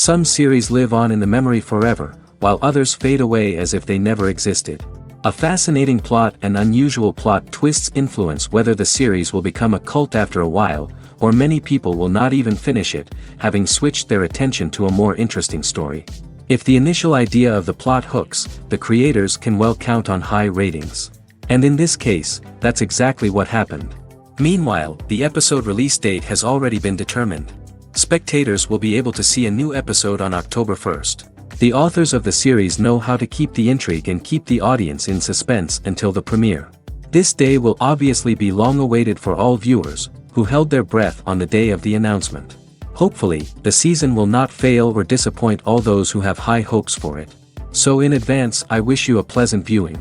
Some series live on in the memory forever, while others fade away as if they never existed. A fascinating plot and unusual plot twists influence whether the series will become a cult after a while, or many people will not even finish it, having switched their attention to a more interesting story. If the initial idea of the plot hooks, the creators can well count on high ratings. And in this case, that's exactly what happened. Meanwhile, the episode release date has already been determined. Spectators will be able to see a new episode on October 1st. The authors of the series know how to keep the intrigue and keep the audience in suspense until the premiere. This day will obviously be long awaited for all viewers, who held their breath on the day of the announcement. Hopefully, the season will not fail or disappoint all those who have high hopes for it. So in advance, I wish you a pleasant viewing.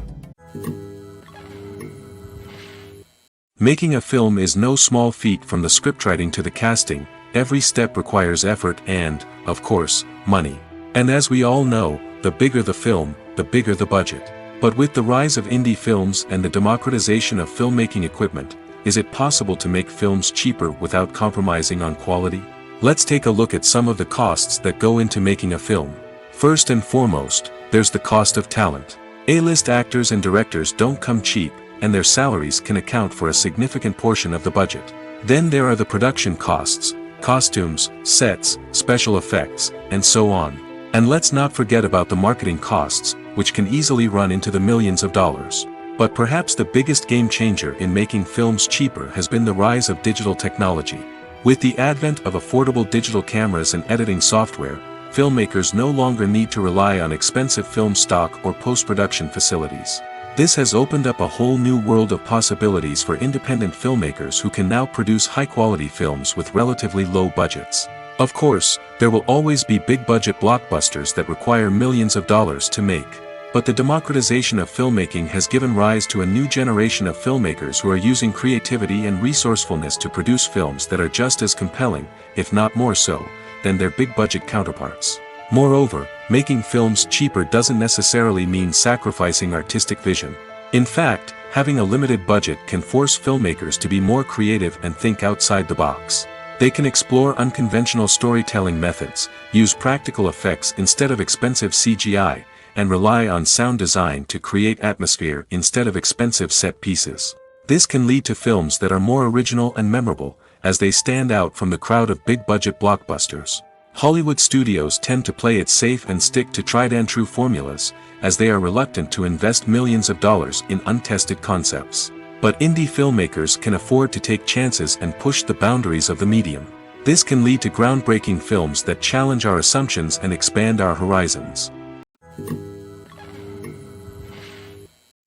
Making a film is no small feat. From the scriptwriting to the casting, every step requires effort and, of course, money. And as we all know, the bigger the film, the bigger the budget. But with the rise of indie films and the democratization of filmmaking equipment, is it possible to make films cheaper without compromising on quality? Let's take a look at some of the costs that go into making a film. First and foremost, there's the cost of talent. A-list actors and directors don't come cheap, and their salaries can account for a significant portion of the budget. Then there are the production costs, costumes, sets, special effects, and so on. And let's not forget about the marketing costs, which can easily run into the millions of dollars. But perhaps the biggest game changer in making films cheaper has been the rise of digital technology. With the advent of affordable digital cameras and editing software, filmmakers no longer need to rely on expensive film stock or post-production facilities. This has opened up a whole new world of possibilities for independent filmmakers who can now produce high-quality films with relatively low budgets. Of course, there will always be big-budget blockbusters that require millions of dollars to make. But the democratization of filmmaking has given rise to a new generation of filmmakers who are using creativity and resourcefulness to produce films that are just as compelling, if not more so, than their big-budget counterparts. Moreover, making films cheaper doesn't necessarily mean sacrificing artistic vision. In fact, having a limited budget can force filmmakers to be more creative and think outside the box. They can explore unconventional storytelling methods, use practical effects instead of expensive CGI, and rely on sound design to create atmosphere instead of expensive set pieces. This can lead to films that are more original and memorable, as they stand out from the crowd of big-budget blockbusters. Hollywood studios tend to play it safe and stick to tried-and-true formulas, as they are reluctant to invest millions of dollars in untested concepts. But indie filmmakers can afford to take chances and push the boundaries of the medium. This can lead to groundbreaking films that challenge our assumptions and expand our horizons.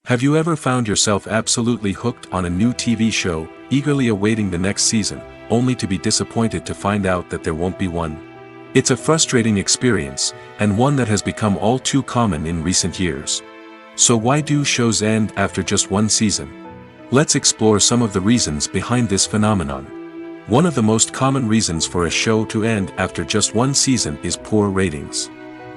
Have you ever found yourself absolutely hooked on a new TV show, eagerly awaiting the next season, only to be disappointed to find out that there won't be one? It's a frustrating experience, and one that has become all too common in recent years. So why do shows end after just one season? Let's explore some of the reasons behind this phenomenon. One of the most common reasons for a show to end after just one season is poor ratings.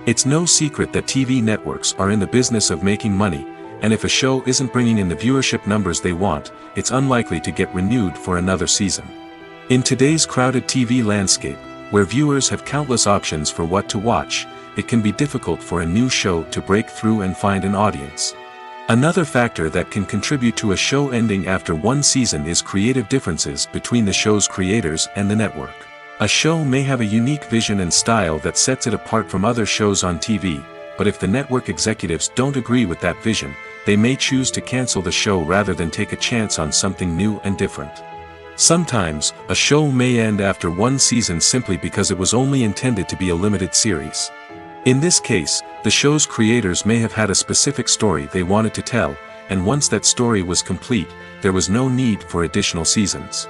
It's no secret that TV networks are in the business of making money, and if a show isn't bringing in the viewership numbers they want, it's unlikely to get renewed for another season. In today's crowded TV landscape, where viewers have countless options for what to watch, it can be difficult for a new show to break through and find an audience. Another factor that can contribute to a show ending after one season is creative differences between the show's creators and the network. A show may have a unique vision and style that sets it apart from other shows on TV, but if the network executives don't agree with that vision, they may choose to cancel the show rather than take a chance on something new and different. Sometimes, a show may end after one season simply because it was only intended to be a limited series. In this case, the show's creators may have had a specific story they wanted to tell, and once that story was complete, there was no need for additional seasons.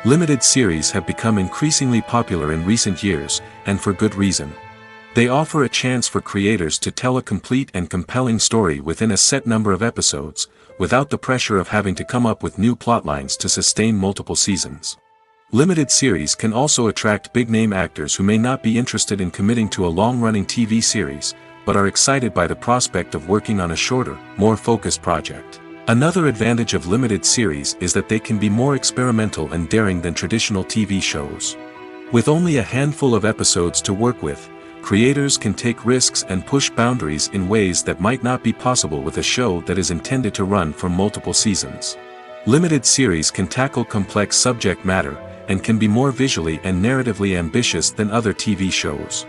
Limited series have become increasingly popular in recent years, and for good reason. They offer a chance for creators to tell a complete and compelling story within a set number of episodes, without the pressure of having to come up with new plotlines to sustain multiple seasons. Limited series can also attract big-name actors who may not be interested in committing to a long-running TV series, but are excited by the prospect of working on a shorter, more focused project. Another advantage of limited series is that they can be more experimental and daring than traditional TV shows. With only a handful of episodes to work with, creators can take risks and push boundaries in ways that might not be possible with a show that is intended to run for multiple seasons. Limited series can tackle complex subject matter, and can be more visually and narratively ambitious than other TV shows.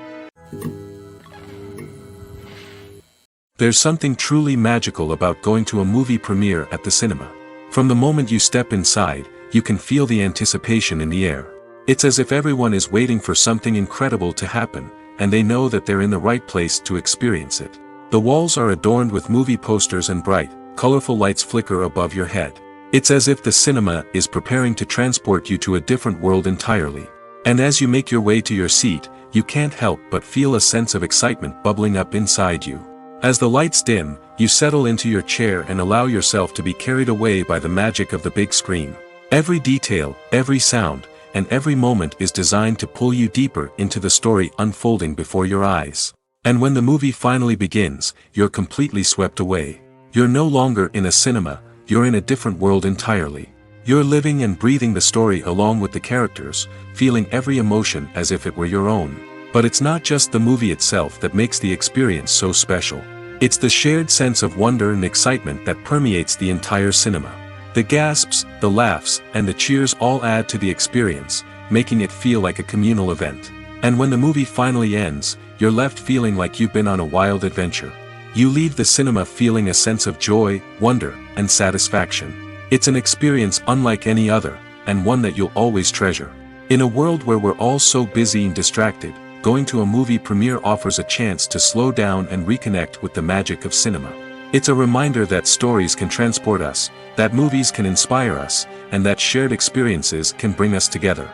There's something truly magical about going to a movie premiere at the cinema. From the moment you step inside, you can feel the anticipation in the air. It's as if everyone is waiting for something incredible to happen, and they know that they're in the right place to experience it. The walls are adorned with movie posters and bright, colorful lights flicker above your head. It's as if the cinema is preparing to transport you to a different world entirely. And as you make your way to your seat, you can't help but feel a sense of excitement bubbling up inside you. As the lights dim, you settle into your chair and allow yourself to be carried away by the magic of the big screen. Every detail, every sound, and every moment is designed to pull you deeper into the story unfolding before your eyes. And when the movie finally begins, you're completely swept away. You're no longer in a cinema, you're in a different world entirely. You're living and breathing the story along with the characters, feeling every emotion as if it were your own. But it's not just the movie itself that makes the experience so special. It's the shared sense of wonder and excitement that permeates the entire cinema. The gasps, the laughs, and the cheers all add to the experience, making it feel like a communal event. And when the movie finally ends, you're left feeling like you've been on a wild adventure. You leave the cinema feeling a sense of joy, wonder, and satisfaction. It's an experience unlike any other, and one that you'll always treasure. In a world where we're all so busy and distracted, going to a movie premiere offers a chance to slow down and reconnect with the magic of cinema. It's a reminder that stories can transport us, that movies can inspire us, and that shared experiences can bring us together.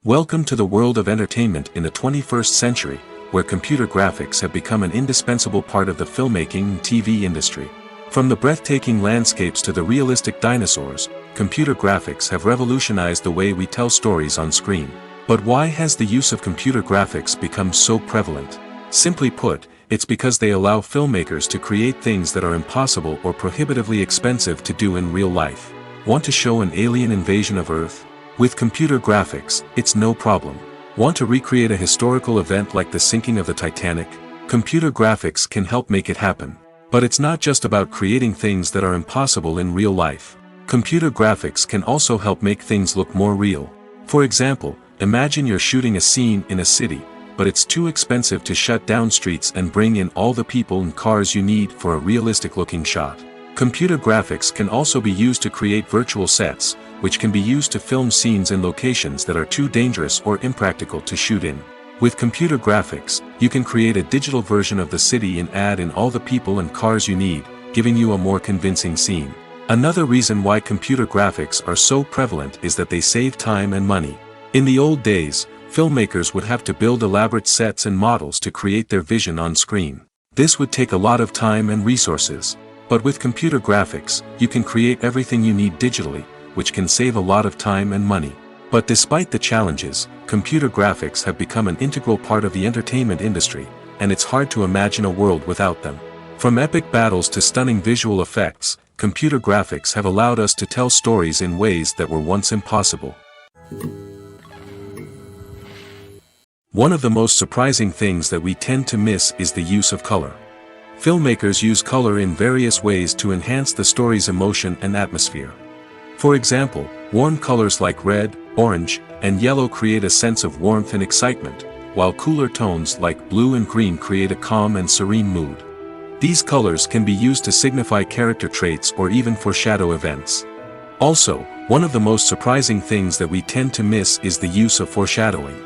Welcome to the world of entertainment in the 21st century, where computer graphics have become an indispensable part of the filmmaking and TV industry. From the breathtaking landscapes to the realistic dinosaurs, computer graphics have revolutionized the way we tell stories on screen. But why has the use of computer graphics become so prevalent? Simply put, it's because they allow filmmakers to create things that are impossible or prohibitively expensive to do in real life. Want to show an alien invasion of Earth? With computer graphics, it's no problem. Want to recreate a historical event like the sinking of the Titanic? Computer graphics can help make it happen. But it's not just about creating things that are impossible in real life. Computer graphics can also help make things look more real. For example, imagine you're shooting a scene in a city, but it's too expensive to shut down streets and bring in all the people and cars you need for a realistic-looking shot. Computer graphics can also be used to create virtual sets, which can be used to film scenes in locations that are too dangerous or impractical to shoot in. With computer graphics, you can create a digital version of the city and add in all the people and cars you need, giving you a more convincing scene. Another reason why computer graphics are so prevalent is that they save time and money. In the old days, filmmakers would have to build elaborate sets and models to create their vision on screen. This would take a lot of time and resources. But with computer graphics, you can create everything you need digitally, which can save a lot of time and money. But despite the challenges, computer graphics have become an integral part of the entertainment industry, and it's hard to imagine a world without them. From epic battles to stunning visual effects, computer graphics have allowed us to tell stories in ways that were once impossible. One of the most surprising things that we tend to miss is the use of color. Filmmakers use color in various ways to enhance the story's emotion and atmosphere. For example, warm colors like red, orange, and yellow create a sense of warmth and excitement, while cooler tones like blue and green create a calm and serene mood. These colors can be used to signify character traits or even foreshadow events. Also, one of the most surprising things that we tend to miss is the use of foreshadowing.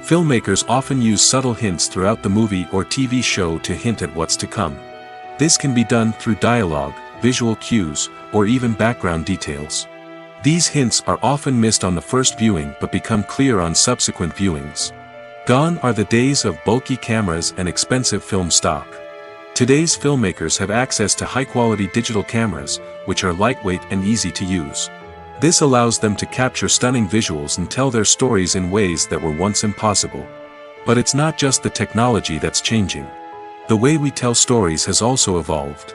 Filmmakers often use subtle hints throughout the movie or TV show to hint at what's to come. This can be done through dialogue, visual cues, or even background details. These hints are often missed on the first viewing but become clear on subsequent viewings. Gone are the days of bulky cameras and expensive film stock. Today's filmmakers have access to high-quality digital cameras, which are lightweight and easy to use. This allows them to capture stunning visuals and tell their stories in ways that were once impossible. But it's not just the technology that's changing. The way we tell stories has also evolved.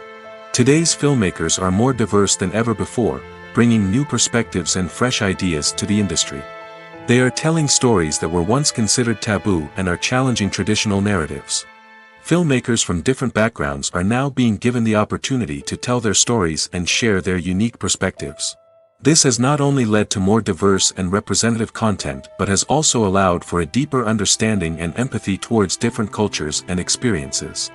Today's filmmakers are more diverse than ever before, bringing new perspectives and fresh ideas to the industry. They are telling stories that were once considered taboo and are challenging traditional narratives. Filmmakers from different backgrounds are now being given the opportunity to tell their stories and share their unique perspectives. This has not only led to more diverse and representative content but has also allowed for a deeper understanding and empathy towards different cultures and experiences.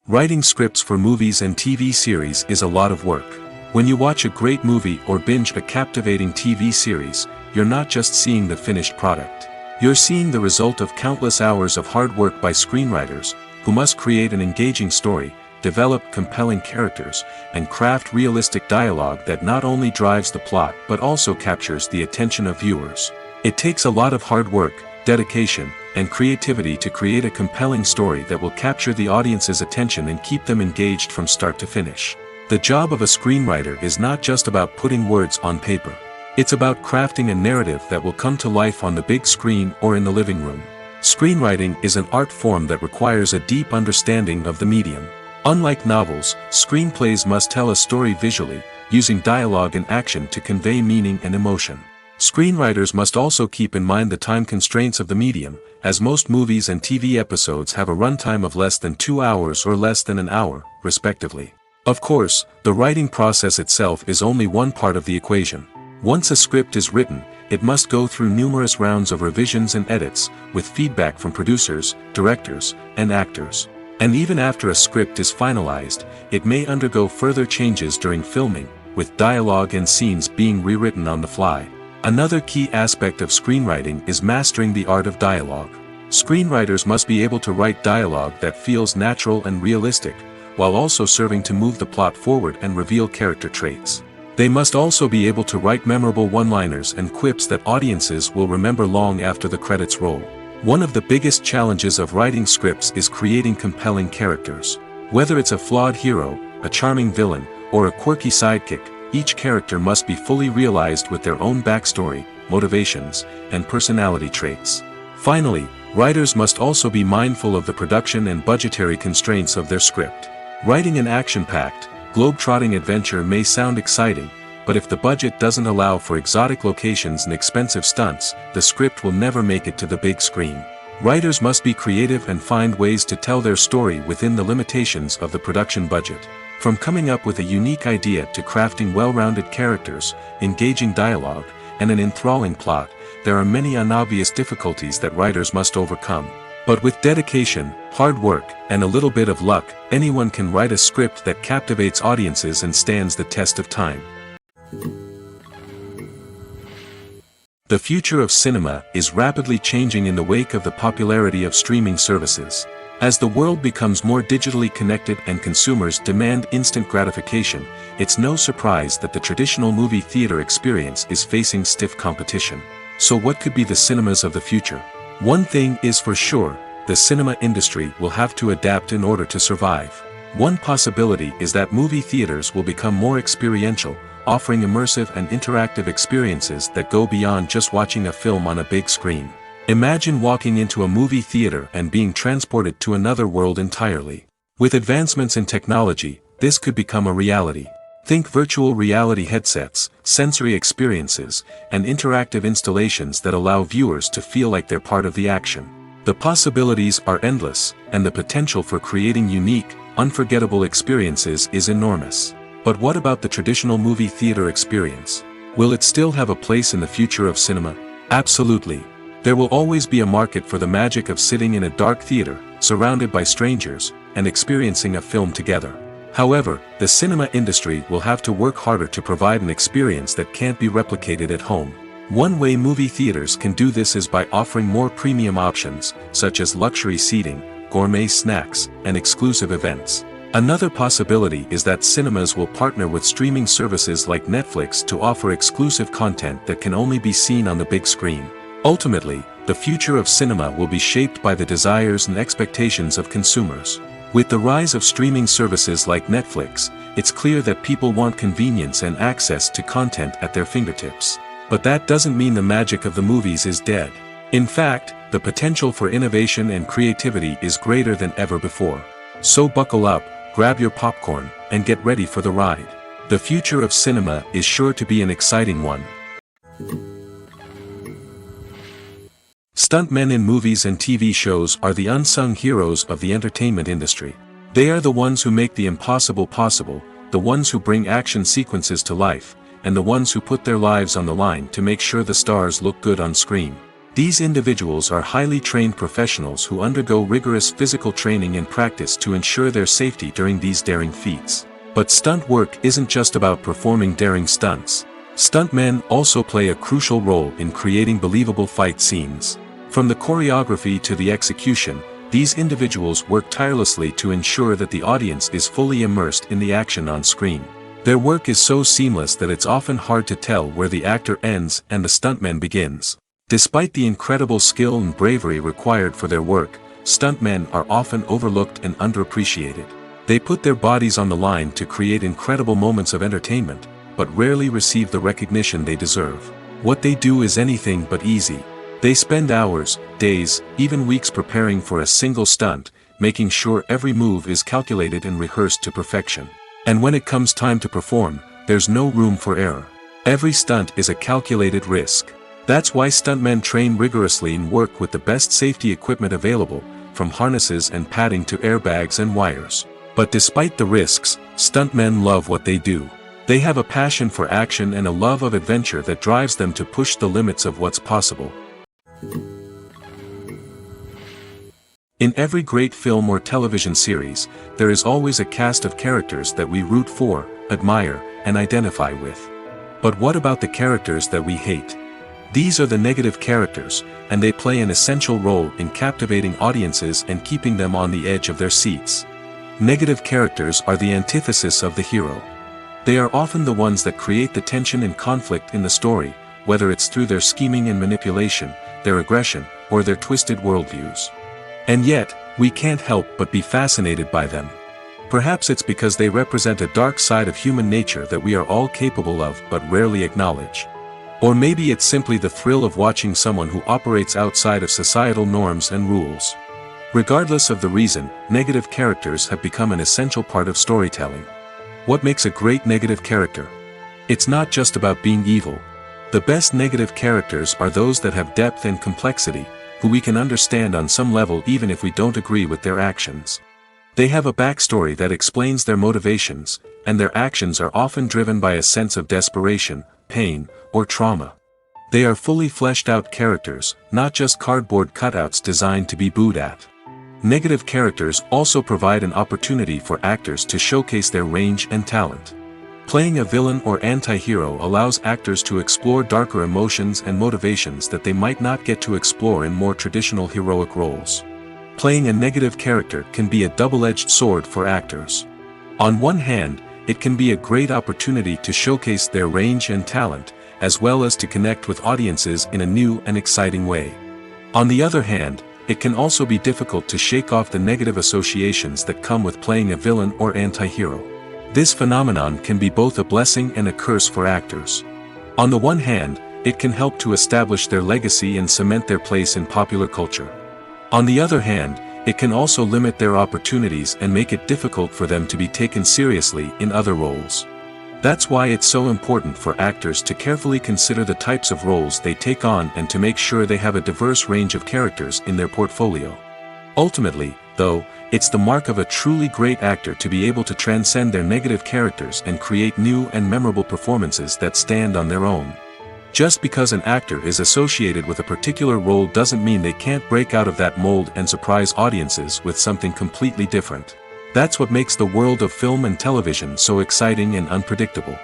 Writing scripts for movies and TV series is a lot of work. When you watch a great movie or binge a captivating TV series, you're not just seeing the finished product. You're seeing the result of countless hours of hard work by screenwriters, who must create an engaging story, develop compelling characters, and craft realistic dialogue that not only drives the plot but also captures the attention of viewers. It takes a lot of hard work, dedication, and creativity to create a compelling story that will capture the audience's attention and keep them engaged from start to finish. The job of a screenwriter is not just about putting words on paper. It's about crafting a narrative that will come to life on the big screen or in the living room. Screenwriting is an art form that requires a deep understanding of the medium. Unlike novels, screenplays must tell a story visually, using dialogue and action to convey meaning and emotion. Screenwriters must also keep in mind the time constraints of the medium, as most movies and TV episodes have a runtime of less than 2 hours or less than an hour, respectively. Of course, the writing process itself is only one part of the equation. Once a script is written, it must go through numerous rounds of revisions and edits, with feedback from producers, directors, and actors. And even after a script is finalized, it may undergo further changes during filming, with dialogue and scenes being rewritten on the fly. Another key aspect of screenwriting is mastering the art of dialogue. Screenwriters must be able to write dialogue that feels natural and realistic, while also serving to move the plot forward and reveal character traits. They must also be able to write memorable one-liners and quips that audiences will remember long after the credits roll. One of the biggest challenges of writing scripts is creating compelling characters. Whether it's a flawed hero, a charming villain, or a quirky sidekick, each character must be fully realized with their own backstory, motivations, and personality traits. Finally, writers must also be mindful of the production and budgetary constraints of their script. Writing an action-packed, globe-trotting adventure may sound exciting, but if the budget doesn't allow for exotic locations and expensive stunts, the script will never make it to the big screen. Writers must be creative and find ways to tell their story within the limitations of the production budget. From coming up with a unique idea to crafting well-rounded characters, engaging dialogue, and an enthralling plot, there are many unobvious difficulties that writers must overcome. But with dedication, hard work, and a little bit of luck, anyone can write a script that captivates audiences and stands the test of time. The future of cinema is rapidly changing in the wake of the popularity of streaming services. As the world becomes more digitally connected and consumers demand instant gratification, it's no surprise that the traditional movie theater experience is facing stiff competition. So what could be the cinemas of the future? One thing is for sure, the cinema industry will have to adapt in order to survive. One possibility is that movie theaters will become more experiential, offering immersive and interactive experiences that go beyond just watching a film on a big screen. Imagine walking into a movie theater and being transported to another world entirely. With advancements in technology, this could become a reality. Think virtual reality headsets, sensory experiences, and interactive installations that allow viewers to feel like they're part of the action. The possibilities are endless, and the potential for creating unique, unforgettable experiences is enormous. But what about the traditional movie theater experience? Will it still have a place in the future of cinema? Absolutely. There will always be a market for the magic of sitting in a dark theater, surrounded by strangers, and experiencing a film together. However, the cinema industry will have to work harder to provide an experience that can't be replicated at home. One way movie theaters can do this is by offering more premium options, such as luxury seating, gourmet snacks, and exclusive events. Another possibility is that cinemas will partner with streaming services like Netflix to offer exclusive content that can only be seen on the big screen. Ultimately, the future of cinema will be shaped by the desires and expectations of consumers. With the rise of streaming services like Netflix, it's clear that people want convenience and access to content at their fingertips. But that doesn't mean the magic of the movies is dead. In fact, the potential for innovation and creativity is greater than ever before. So buckle up, grab your popcorn, and get ready for the ride. The future of cinema is sure to be an exciting one. Stuntmen in movies and TV shows are the unsung heroes of the entertainment industry. They are the ones who make the impossible possible, the ones who bring action sequences to life, and the ones who put their lives on the line to make sure the stars look good on screen. These individuals are highly trained professionals who undergo rigorous physical training and practice to ensure their safety during these daring feats. But stunt work isn't just about performing daring stunts. Stuntmen also play a crucial role in creating believable fight scenes. From the choreography to the execution, these individuals work tirelessly to ensure that the audience is fully immersed in the action on screen. Their work is so seamless that it's often hard to tell where the actor ends and the stuntman begins. Despite the incredible skill and bravery required for their work, stuntmen are often overlooked and underappreciated. They put their bodies on the line to create incredible moments of entertainment, but rarely receive the recognition they deserve. What they do is anything but easy. They spend hours, days, even weeks preparing for a single stunt, making sure every move is calculated and rehearsed to perfection. And when it comes time to perform, there's no room for error. Every stunt is a calculated risk. That's why stuntmen train rigorously and work with the best safety equipment available, from harnesses and padding to airbags and wires. But despite the risks, stuntmen love what they do. They have a passion for action and a love of adventure that drives them to push the limits of what's possible. In every great film or television series, there is always a cast of characters that we root for, admire, and identify with. But what about the characters that we hate? These are the negative characters, and they play an essential role in captivating audiences and keeping them on the edge of their seats. Negative characters are the antithesis of the hero. They are often the ones that create the tension and conflict in the story, whether it's through their scheming and manipulation, their aggression, or their twisted worldviews. And yet, we can't help but be fascinated by them. Perhaps it's because they represent a dark side of human nature that we are all capable of but rarely acknowledge. Or maybe it's simply the thrill of watching someone who operates outside of societal norms and rules. Regardless of the reason, negative characters have become an essential part of storytelling. What makes a great negative character? It's not just about being evil. The best negative characters are those that have depth and complexity, who we can understand on some level even if we don't agree with their actions. They have a backstory that explains their motivations, and their actions are often driven by a sense of desperation, pain, or trauma. They are fully fleshed out characters, not just cardboard cutouts designed to be booed at. Negative characters also provide an opportunity for actors to showcase their range and talent. Playing a villain or anti-hero allows actors to explore darker emotions and motivations that they might not get to explore in more traditional heroic roles. Playing a negative character can be a double-edged sword for actors. On one hand, it can be a great opportunity to showcase their range and talent, as well as to connect with audiences in a new and exciting way. On the other hand, it can also be difficult to shake off the negative associations that come with playing a villain or anti-hero. This phenomenon can be both a blessing and a curse for actors. On the one hand, it can help to establish their legacy and cement their place in popular culture. On the other hand, it can also limit their opportunities and make it difficult for them to be taken seriously in other roles. That's why it's so important for actors to carefully consider the types of roles they take on and to make sure they have a diverse range of characters in their portfolio. Ultimately, though, it's the mark of a truly great actor to be able to transcend their negative characters and create new and memorable performances that stand on their own. Just because an actor is associated with a particular role doesn't mean they can't break out of that mold and surprise audiences with something completely different. That's what makes the world of film and television so exciting and unpredictable.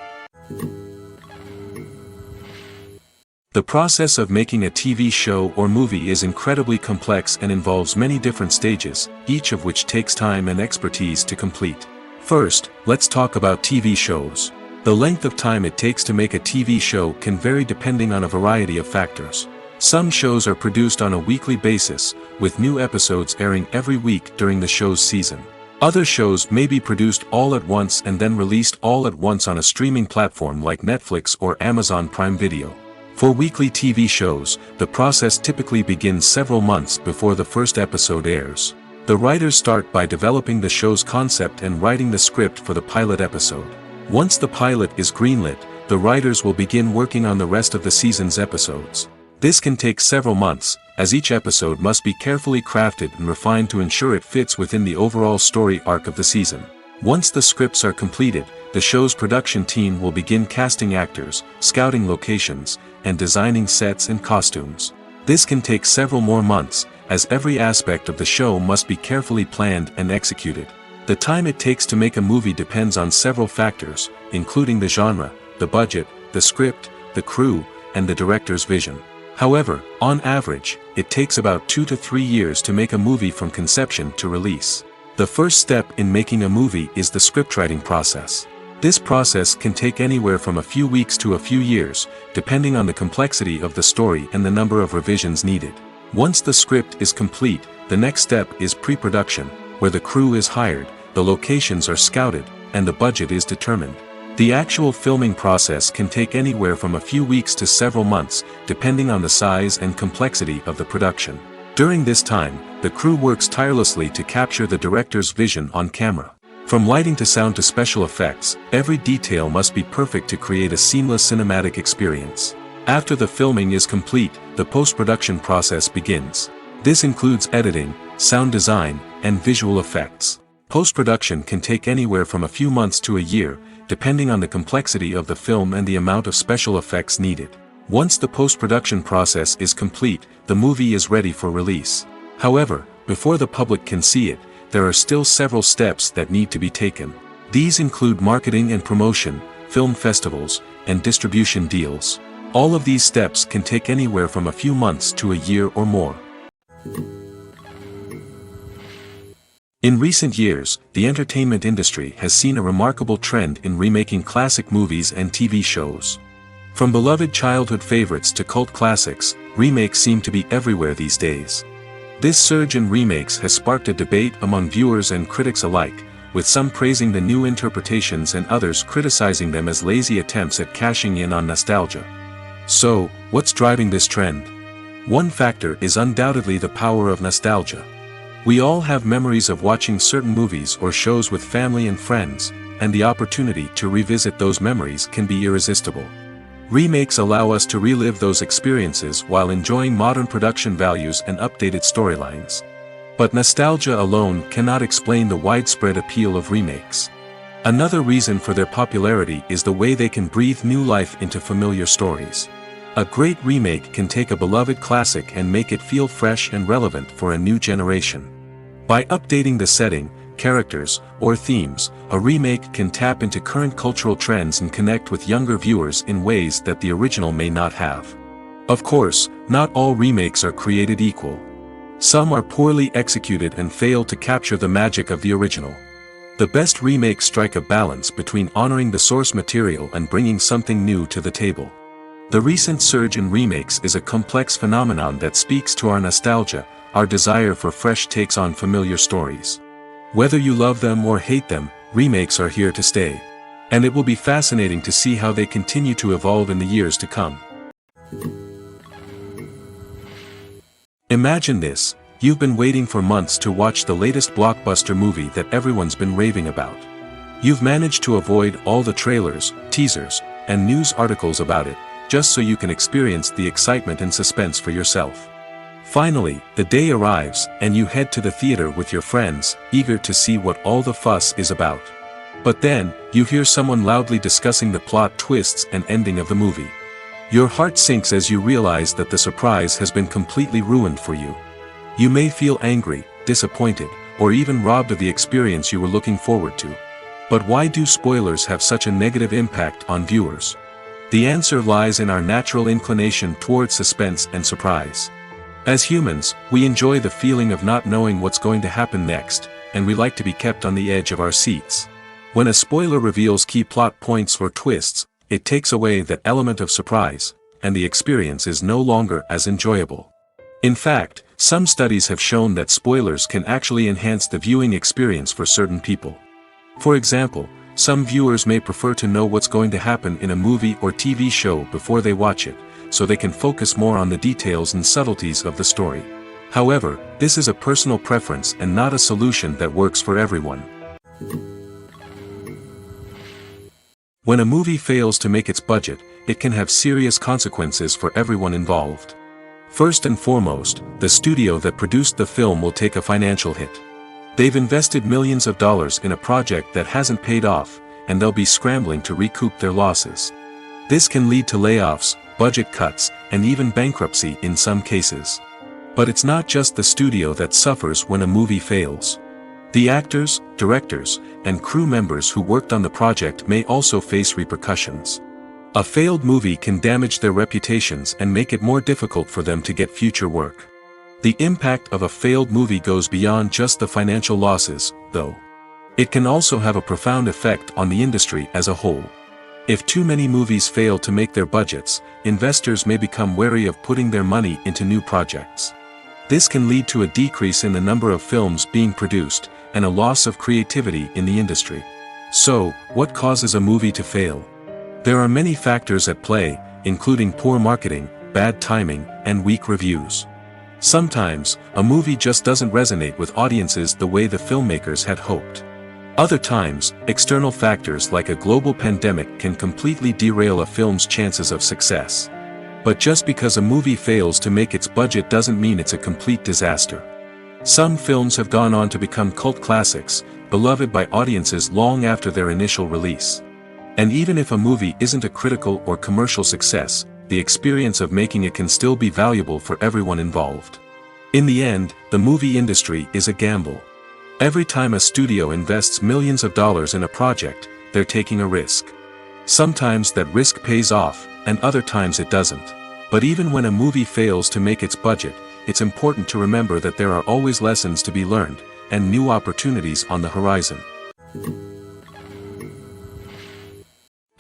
The process of making a TV show or movie is incredibly complex and involves many different stages, each of which takes time and expertise to complete. First, let's talk about TV shows. The length of time it takes to make a TV show can vary depending on a variety of factors. Some shows are produced on a weekly basis, with new episodes airing every week during the show's season. Other shows may be produced all at once and then released all at once on a streaming platform like Netflix or Amazon Prime Video. For weekly TV shows, the process typically begins several months before the first episode airs. The writers start by developing the show's concept and writing the script for the pilot episode. Once the pilot is greenlit, the writers will begin working on the rest of the season's episodes. This can take several months, as each episode must be carefully crafted and refined to ensure it fits within the overall story arc of the season. Once the scripts are completed, the show's production team will begin casting actors, scouting locations, and designing sets and costumes. This can take several more months, as every aspect of the show must be carefully planned and executed. The time it takes to make a movie depends on several factors, including the genre, the budget, the script, the crew, and the director's vision. However, on average, it takes about 2 to 3 years to make a movie from conception to release. The first step in making a movie is the scriptwriting process. This process can take anywhere from a few weeks to a few years, depending on the complexity of the story and the number of revisions needed. Once the script is complete, the next step is pre-production, where the crew is hired, the locations are scouted, and the budget is determined. The actual filming process can take anywhere from a few weeks to several months, depending on the size and complexity of the production. During this time, the crew works tirelessly to capture the director's vision on camera. From lighting to sound to special effects, every detail must be perfect to create a seamless cinematic experience. After the filming is complete, the post-production process begins. This includes editing, sound design, and visual effects. Post-production can take anywhere from a few months to a year, depending on the complexity of the film and the amount of special effects needed. Once the post-production process is complete, the movie is ready for release. However, before the public can see it, there are still several steps that need to be taken. These include marketing and promotion, film festivals, and distribution deals. All of these steps can take anywhere from a few months to a year or more. In recent years, the entertainment industry has seen a remarkable trend in remaking classic movies and TV shows. From beloved childhood favorites to cult classics, remakes seem to be everywhere these days. This surge in remakes has sparked a debate among viewers and critics alike, with some praising the new interpretations and others criticizing them as lazy attempts at cashing in on nostalgia. So, what's driving this trend? One factor is undoubtedly the power of nostalgia. We all have memories of watching certain movies or shows with family and friends, and the opportunity to revisit those memories can be irresistible. Remakes allow us to relive those experiences while enjoying modern production values and updated storylines. But nostalgia alone cannot explain the widespread appeal of remakes. Another reason for their popularity is the way they can breathe new life into familiar stories. A great remake can take a beloved classic and make it feel fresh and relevant for a new generation. By updating the setting, characters, or themes, a remake can tap into current cultural trends and connect with younger viewers in ways that the original may not have. Of course, not all remakes are created equal. Some are poorly executed and fail to capture the magic of the original. The best remakes strike a balance between honoring the source material and bringing something new to the table. The recent surge in remakes is a complex phenomenon that speaks to our nostalgia, our desire for fresh takes on familiar stories. Whether you love them or hate them, remakes are here to stay. And it will be fascinating to see how they continue to evolve in the years to come. Imagine this: you've been waiting for months to watch the latest blockbuster movie that everyone's been raving about. You've managed to avoid all the trailers, teasers, and news articles about it, just so you can experience the excitement and suspense for yourself. Finally, the day arrives, and you head to the theater with your friends, eager to see what all the fuss is about. But then, you hear someone loudly discussing the plot twists and ending of the movie. Your heart sinks as you realize that the surprise has been completely ruined for you. You may feel angry, disappointed, or even robbed of the experience you were looking forward to. But why do spoilers have such a negative impact on viewers? The answer lies in our natural inclination towards suspense and surprise. As humans, we enjoy the feeling of not knowing what's going to happen next, and we like to be kept on the edge of our seats. When a spoiler reveals key plot points or twists, it takes away that element of surprise, and the experience is no longer as enjoyable. In fact, some studies have shown that spoilers can actually enhance the viewing experience for certain people. For example, some viewers may prefer to know what's going to happen in a movie or TV show before they watch it, so they can focus more on the details and subtleties of the story. However, this is a personal preference and not a solution that works for everyone. When a movie fails to make its budget, it can have serious consequences for everyone involved. First and foremost, the studio that produced the film will take a financial hit. They've invested millions of dollars in a project that hasn't paid off, and they'll be scrambling to recoup their losses. This can lead to layoffs, budget cuts, and even bankruptcy in some cases. But it's not just the studio that suffers when a movie fails. The actors, directors, and crew members who worked on the project may also face repercussions. A failed movie can damage their reputations and make it more difficult for them to get future work. The impact of a failed movie goes beyond just the financial losses, though. It can also have a profound effect on the industry as a whole. If too many movies fail to make their budgets, investors may become wary of putting their money into new projects. This can lead to a decrease in the number of films being produced, and a loss of creativity in the industry. So, what causes a movie to fail? There are many factors at play, including poor marketing, bad timing, and weak reviews. Sometimes, a movie just doesn't resonate with audiences the way the filmmakers had hoped. Other times, external factors like a global pandemic can completely derail a film's chances of success. But just because a movie fails to make its budget doesn't mean it's a complete disaster. Some films have gone on to become cult classics, beloved by audiences long after their initial release. And even if a movie isn't a critical or commercial success, the experience of making it can still be valuable for everyone involved. In the end, the movie industry is a gamble. Every time a studio invests millions of dollars in a project, they're taking a risk. Sometimes that risk pays off, and other times it doesn't. But even when a movie fails to make its budget, it's important to remember that there are always lessons to be learned, and new opportunities on the horizon.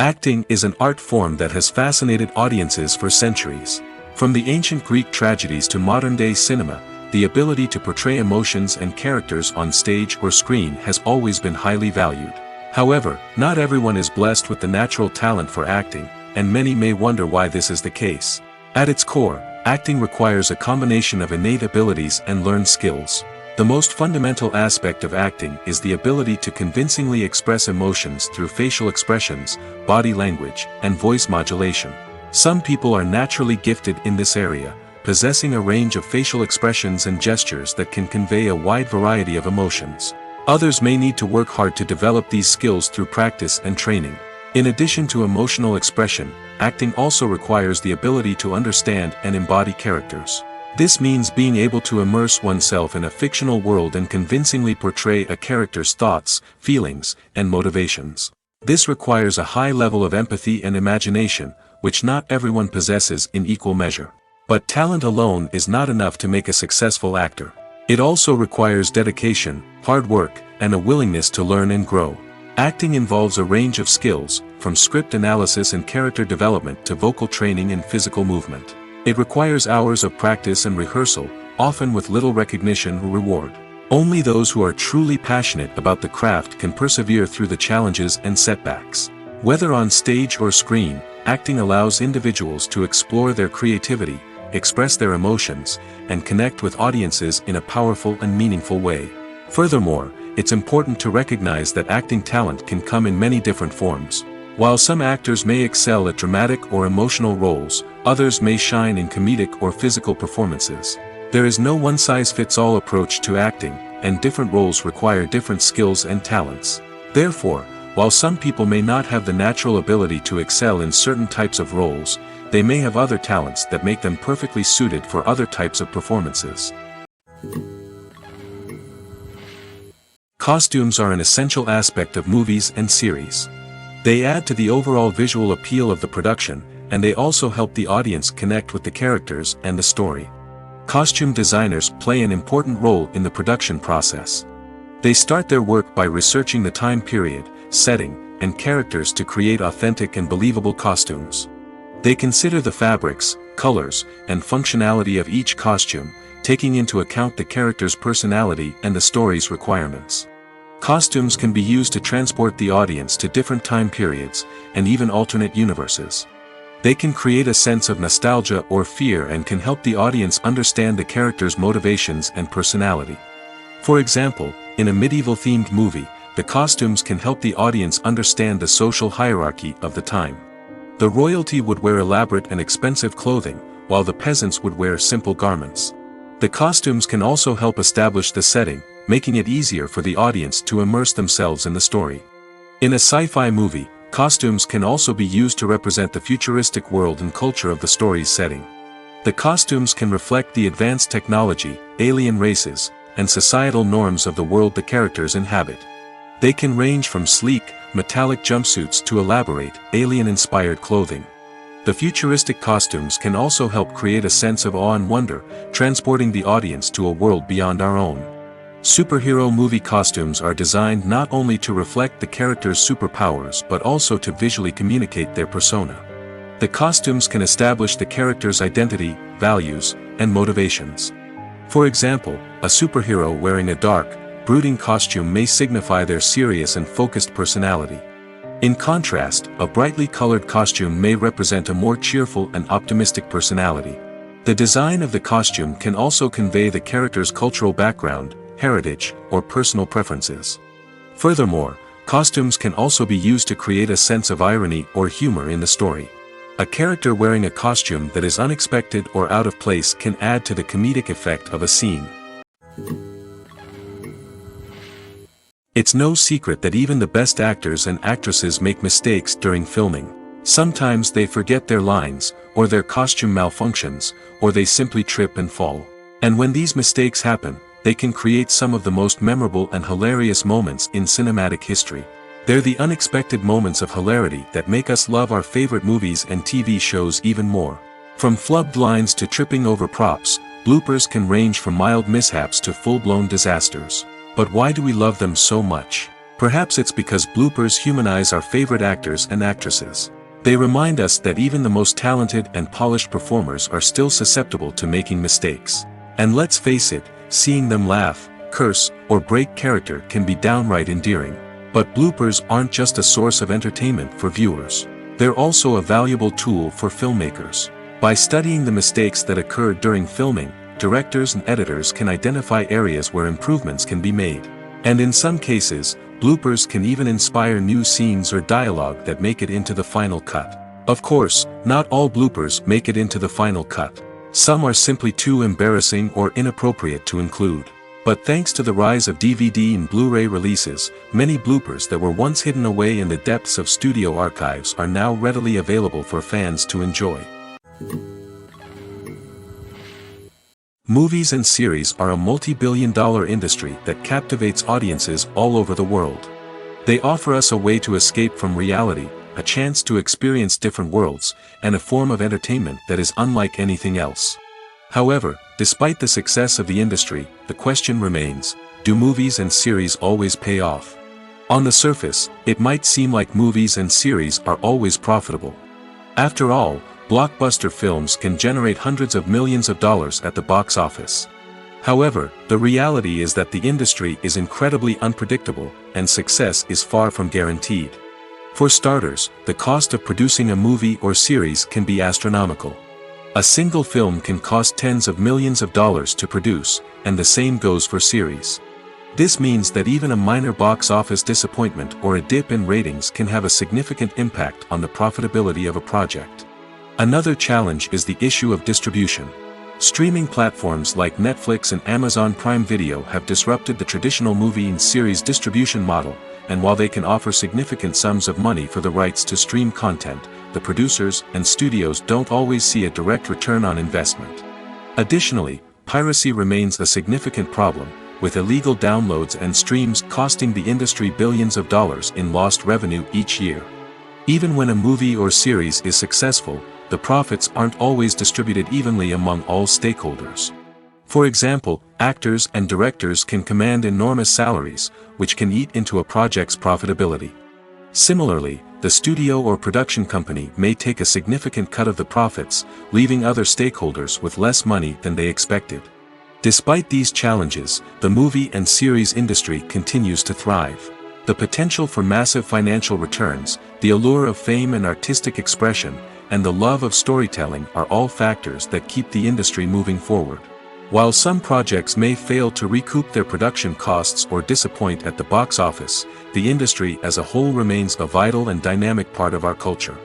Acting is an art form that has fascinated audiences for centuries. From the ancient Greek tragedies to modern-day cinema, the ability to portray emotions and characters on stage or screen has always been highly valued. However, not everyone is blessed with the natural talent for acting, and many may wonder why this is the case. At its core, acting requires a combination of innate abilities and learned skills. The most fundamental aspect of acting is the ability to convincingly express emotions through facial expressions, body language, and voice modulation. Some people are naturally gifted in this area, possessing a range of facial expressions and gestures that can convey a wide variety of emotions. Others may need to work hard to develop these skills through practice and training. In addition to emotional expression, acting also requires the ability to understand and embody characters. This means being able to immerse oneself in a fictional world and convincingly portray a character's thoughts, feelings, and motivations. This requires a high level of empathy and imagination, which not everyone possesses in equal measure. But talent alone is not enough to make a successful actor. It also requires dedication, hard work, and a willingness to learn and grow. Acting involves a range of skills, from script analysis and character development to vocal training and physical movement. It requires hours of practice and rehearsal, often with little recognition or reward. Only those who are truly passionate about the craft can persevere through the challenges and setbacks. Whether on stage or screen, acting allows individuals to explore their creativity, express their emotions, and connect with audiences in a powerful and meaningful way. Furthermore, it's important to recognize that acting talent can come in many different forms. While some actors may excel at dramatic or emotional roles, others may shine in comedic or physical performances. There is no one-size-fits-all approach to acting, and different roles require different skills and talents. Therefore, while some people may not have the natural ability to excel in certain types of roles, they may have other talents that make them perfectly suited for other types of performances. Costumes are an essential aspect of movies and series. They add to the overall visual appeal of the production, and they also help the audience connect with the characters and the story. Costume designers play an important role in the production process. They start their work by researching the time period, setting, and characters to create authentic and believable costumes. They consider the fabrics, colors, and functionality of each costume, taking into account the character's personality and the story's requirements. Costumes can be used to transport the audience to different time periods, and even alternate universes. They can create a sense of nostalgia or fear and can help the audience understand the character's motivations and personality. For example, in a medieval-themed movie, the costumes can help the audience understand the social hierarchy of the time. The royalty would wear elaborate and expensive clothing, while the peasants would wear simple garments. The costumes can also help establish the setting, making it easier for the audience to immerse themselves in the story. In a sci-fi movie, costumes can also be used to represent the futuristic world and culture of the story's setting. The costumes can reflect the advanced technology, alien races, and societal norms of the world the characters inhabit. They can range from sleek, metallic jumpsuits to elaborate, alien-inspired clothing. The futuristic costumes can also help create a sense of awe and wonder, transporting the audience to a world beyond our own. Superhero movie costumes are designed not only to reflect the character's superpowers but also to visually communicate their persona. The costumes can establish the character's identity, values, and motivations. For example, a superhero wearing a dark, brooding costume may signify their serious and focused personality. In contrast, a brightly colored costume may represent a more cheerful and optimistic personality. The design of the costume can also convey the character's cultural background, heritage, or personal preferences. Furthermore, costumes can also be used to create a sense of irony or humor in the story. A character wearing a costume that is unexpected or out of place can add to the comedic effect of a scene. It's no secret that even the best actors and actresses make mistakes during filming. Sometimes they forget their lines, or their costume malfunctions, or they simply trip and fall. And when these mistakes happen, they can create some of the most memorable and hilarious moments in cinematic history. They're the unexpected moments of hilarity that make us love our favorite movies and TV shows even more. From flubbed lines to tripping over props, bloopers can range from mild mishaps to full-blown disasters. But why do we love them so much? Perhaps it's because bloopers humanize our favorite actors and actresses. They remind us that even the most talented and polished performers are still susceptible to making mistakes. And let's face it, seeing them laugh, curse, or break character can be downright endearing. But bloopers aren't just a source of entertainment for viewers. They're also a valuable tool for filmmakers. By studying the mistakes that occurred during filming, directors and editors can identify areas where improvements can be made. And in some cases, bloopers can even inspire new scenes or dialogue that make it into the final cut. Of course, not all bloopers make it into the final cut. Some are simply too embarrassing or inappropriate to include. But thanks to the rise of DVD and Blu-ray releases, many bloopers that were once hidden away in the depths of studio archives are now readily available for fans to enjoy. Movies and series are a multi-billion-dollar industry that captivates audiences all over the world. They offer us a way to escape from reality, a chance to experience different worlds, and a form of entertainment that is unlike anything else. However, despite the success of the industry, the question remains, do movies and series always pay off? On the surface, it might seem like movies and series are always profitable. After all, blockbuster films can generate hundreds of millions of dollars at the box office. However, the reality is that the industry is incredibly unpredictable, and success is far from guaranteed. For starters, the cost of producing a movie or series can be astronomical. A single film can cost tens of millions of dollars to produce, and the same goes for series. This means that even a minor box office disappointment or a dip in ratings can have a significant impact on the profitability of a project. Another challenge is the issue of distribution. Streaming platforms like Netflix and Amazon Prime Video have disrupted the traditional movie and series distribution model, and while they can offer significant sums of money for the rights to stream content, the producers and studios don't always see a direct return on investment. Additionally, piracy remains a significant problem, with illegal downloads and streams costing the industry billions of dollars in lost revenue each year. Even when a movie or series is successful, the profits aren't always distributed evenly among all stakeholders. For example, actors and directors can command enormous salaries, which can eat into a project's profitability. Similarly, the studio or production company may take a significant cut of the profits, leaving other stakeholders with less money than they expected. Despite these challenges, the movie and series industry continues to thrive. The potential for massive financial returns, the allure of fame and artistic expression, and the love of storytelling are all factors that keep the industry moving forward. While some projects may fail to recoup their production costs or disappoint at the box office, the industry as a whole remains a vital and dynamic part of our culture.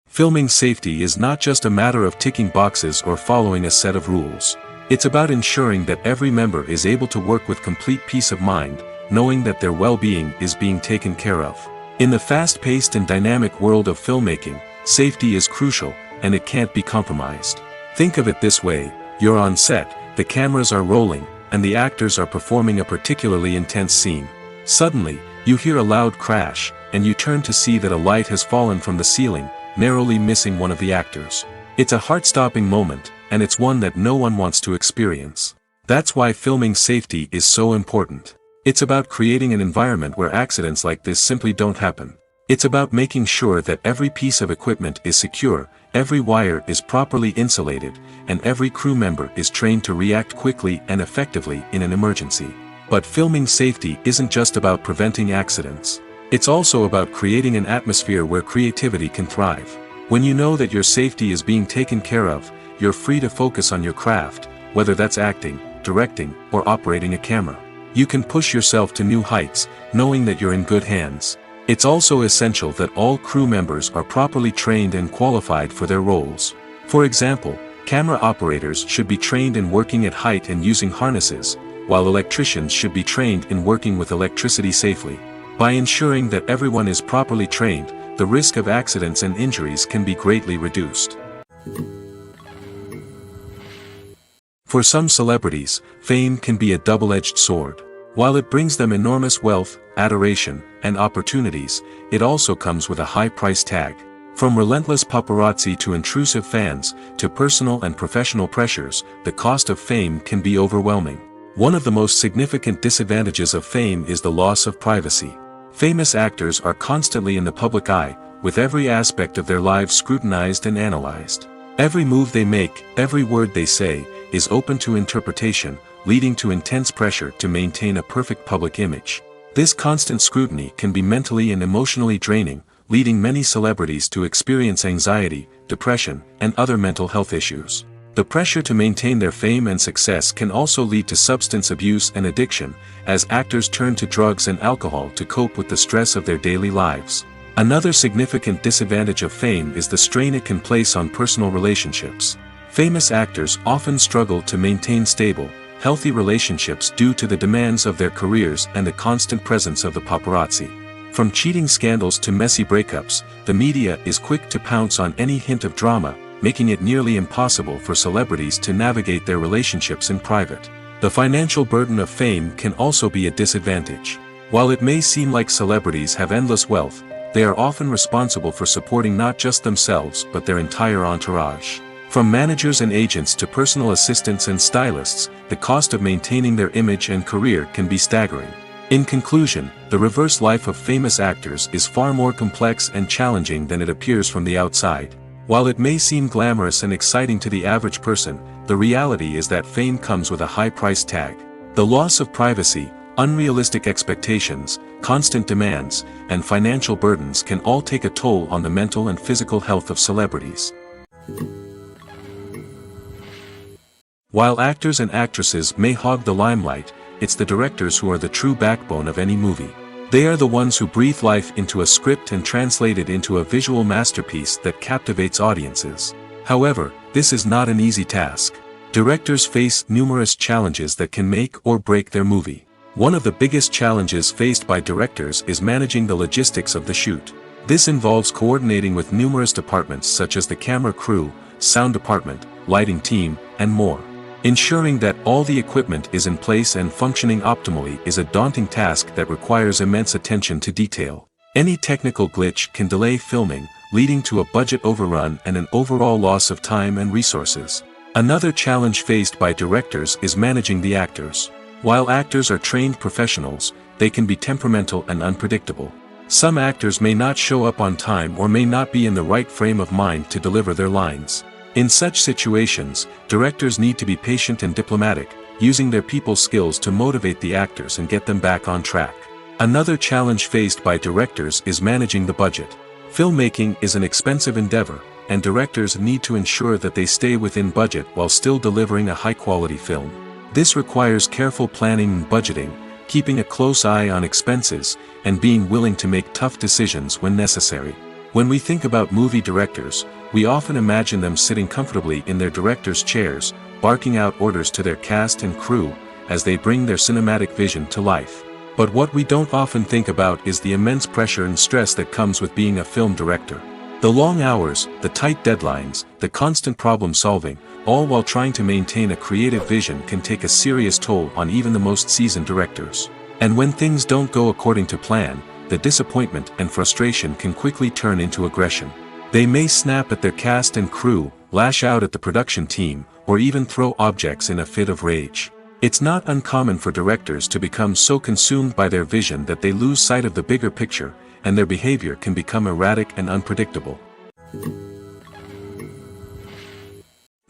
Filming safety is not just a matter of ticking boxes or following a set of rules. It's about ensuring that every member is able to work with complete peace of mind, knowing that their well-being is being taken care of. In the fast-paced and dynamic world of filmmaking, safety is crucial, and it can't be compromised. Think of it this way: you're on set, the cameras are rolling, and the actors are performing a particularly intense scene. Suddenly, you hear a loud crash, and you turn to see that a light has fallen from the ceiling, narrowly missing one of the actors. It's a heart-stopping moment, and it's one that no one wants to experience. That's why filming safety is so important. It's about creating an environment where accidents like this simply don't happen. It's about making sure that every piece of equipment is secure, every wire is properly insulated, and every crew member is trained to react quickly and effectively in an emergency. But filming safety isn't just about preventing accidents. It's also about creating an atmosphere where creativity can thrive. When you know that your safety is being taken care of, you're free to focus on your craft, whether that's acting, directing, or operating a camera. You can push yourself to new heights, knowing that you're in good hands. It's also essential that all crew members are properly trained and qualified for their roles. For example, camera operators should be trained in working at height and using harnesses, while electricians should be trained in working with electricity safely. By ensuring that everyone is properly trained, the risk of accidents and injuries can be greatly reduced. For some celebrities, fame can be a double-edged sword. While it brings them enormous wealth, adoration, and opportunities, it also comes with a high price tag. From relentless paparazzi to intrusive fans, to personal and professional pressures, the cost of fame can be overwhelming. One of the most significant disadvantages of fame is the loss of privacy. Famous actors are constantly in the public eye, with every aspect of their lives scrutinized and analyzed. Every move they make, every word they say, is open to interpretation, leading to intense pressure to maintain a perfect public image. This constant scrutiny can be mentally and emotionally draining, leading many celebrities to experience anxiety, depression, and other mental health issues. The pressure to maintain their fame and success can also lead to substance abuse and addiction, as actors turn to drugs and alcohol to cope with the stress of their daily lives. Another significant disadvantage of fame is the strain it can place on personal relationships. Famous actors often struggle to maintain stable, healthy relationships due to the demands of their careers and the constant presence of the paparazzi. From cheating scandals to messy breakups, the media is quick to pounce on any hint of drama, making it nearly impossible for celebrities to navigate their relationships in private. The financial burden of fame can also be a disadvantage. While it may seem like celebrities have endless wealth, they are often responsible for supporting not just themselves but their entire entourage. From managers and agents to personal assistants and stylists, the cost of maintaining their image and career can be staggering. In conclusion, the reverse life of famous actors is far more complex and challenging than it appears from the outside. While it may seem glamorous and exciting to the average person, the reality is that fame comes with a high price tag. The loss of privacy, unrealistic expectations, constant demands, and financial burdens can all take a toll on the mental and physical health of celebrities. While actors and actresses may hog the limelight, it's the directors who are the true backbone of any movie. They are the ones who breathe life into a script and translate it into a visual masterpiece that captivates audiences. However, this is not an easy task. Directors face numerous challenges that can make or break their movie. One of the biggest challenges faced by directors is managing the logistics of the shoot. This involves coordinating with numerous departments such as the camera crew, sound department, lighting team, and more. Ensuring that all the equipment is in place and functioning optimally is a daunting task that requires immense attention to detail. Any technical glitch can delay filming, leading to a budget overrun and an overall loss of time and resources. Another challenge faced by directors is managing the actors. While actors are trained professionals, they can be temperamental and unpredictable. Some actors may not show up on time or may not be in the right frame of mind to deliver their lines. In such situations, directors need to be patient and diplomatic, using their people skills to motivate the actors and get them back on track. Another challenge faced by directors is managing the budget. Filmmaking is an expensive endeavor, and directors need to ensure that they stay within budget while still delivering a high-quality film. This requires careful planning and budgeting, keeping a close eye on expenses, and being willing to make tough decisions when necessary. When we think about movie directors, we often imagine them sitting comfortably in their director's chairs, barking out orders to their cast and crew, as they bring their cinematic vision to life. But what we don't often think about is the immense pressure and stress that comes with being a film director. The long hours, the tight deadlines, the constant problem solving, all while trying to maintain a creative vision can take a serious toll on even the most seasoned directors. And when things don't go according to plan, the disappointment and frustration can quickly turn into aggression. They may snap at their cast and crew, lash out at the production team, or even throw objects in a fit of rage. It's not uncommon for directors to become so consumed by their vision that they lose sight of the bigger picture, and their behavior can become erratic and unpredictable.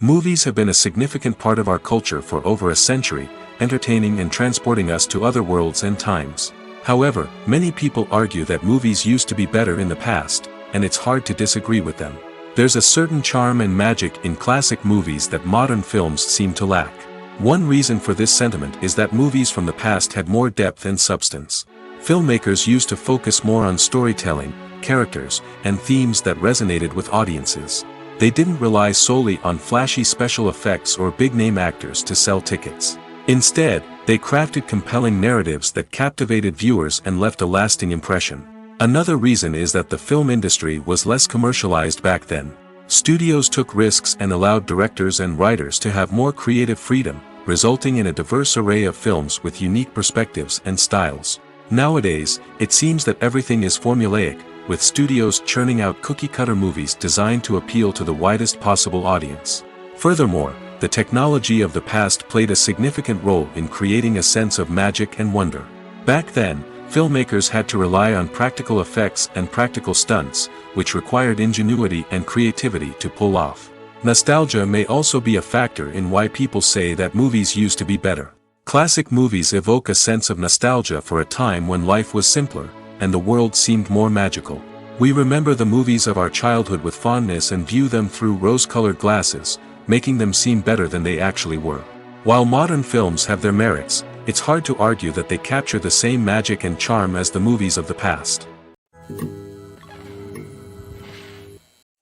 Movies have been a significant part of our culture for over a century, entertaining and transporting us to other worlds and times. However, many people argue that movies used to be better in the past, and it's hard to disagree with them. There's a certain charm and magic in classic movies that modern films seem to lack. One reason for this sentiment is that movies from the past had more depth and substance. Filmmakers used to focus more on storytelling, characters, and themes that resonated with audiences. They didn't rely solely on flashy special effects or big-name actors to sell tickets. Instead, they crafted compelling narratives that captivated viewers and left a lasting impression. Another reason is that the film industry was less commercialized back then. Studios took risks and allowed directors and writers to have more creative freedom, resulting in a diverse array of films with unique perspectives and styles. Nowadays, it seems that everything is formulaic, with studios churning out cookie-cutter movies designed to appeal to the widest possible audience. Furthermore, the technology of the past played a significant role in creating a sense of magic and wonder. Back then, filmmakers had to rely on practical effects and practical stunts, which required ingenuity and creativity to pull off. Nostalgia may also be a factor in why people say that movies used to be better. Classic movies evoke a sense of nostalgia for a time when life was simpler, and the world seemed more magical. We remember the movies of our childhood with fondness and view them through rose-colored glasses, making them seem better than they actually were. While modern films have their merits, it's hard to argue that they capture the same magic and charm as the movies of the past.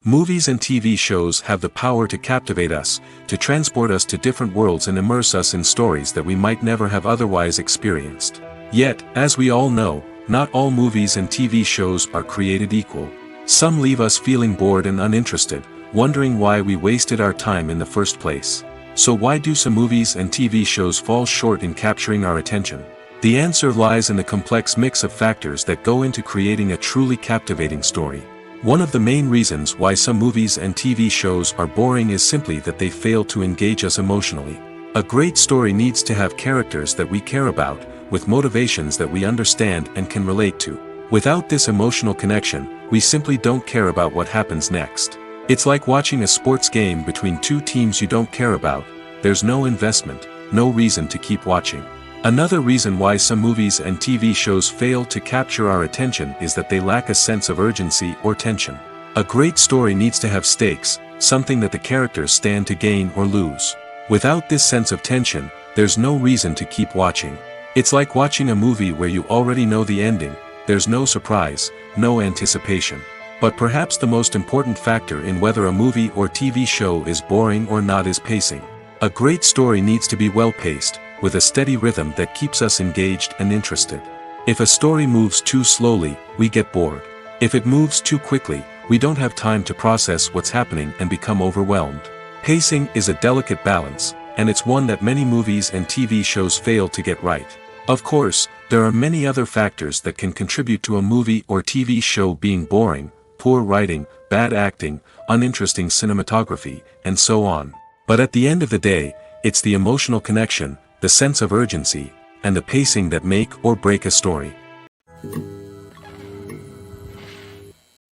Movies and TV shows have the power to captivate us, to transport us to different worlds and immerse us in stories that we might never have otherwise experienced. Yet, as we all know, not all movies and TV shows are created equal. Some leave us feeling bored and uninterested, wondering why we wasted our time in the first place. So why do some movies and TV shows fall short in capturing our attention? The answer lies in the complex mix of factors that go into creating a truly captivating story. One of the main reasons why some movies and TV shows are boring is simply that they fail to engage us emotionally. A great story needs to have characters that we care about, with motivations that we understand and can relate to. Without this emotional connection, we simply don't care about what happens next. It's like watching a sports game between two teams you don't care about. There's no investment, no reason to keep watching. Another reason why some movies and TV shows fail to capture our attention is that they lack a sense of urgency or tension. A great story needs to have stakes, something that the characters stand to gain or lose. Without this sense of tension, there's no reason to keep watching. It's like watching a movie where you already know the ending. There's no surprise, no anticipation. But perhaps the most important factor in whether a movie or TV show is boring or not is pacing. A great story needs to be well-paced, with a steady rhythm that keeps us engaged and interested. If a story moves too slowly, we get bored. If it moves too quickly, we don't have time to process what's happening and become overwhelmed. Pacing is a delicate balance, and it's one that many movies and TV shows fail to get right. Of course, there are many other factors that can contribute to a movie or TV show being boring: poor writing, bad acting, uninteresting cinematography, and so on. But at the end of the day, it's the emotional connection, the sense of urgency, and the pacing that make or break a story.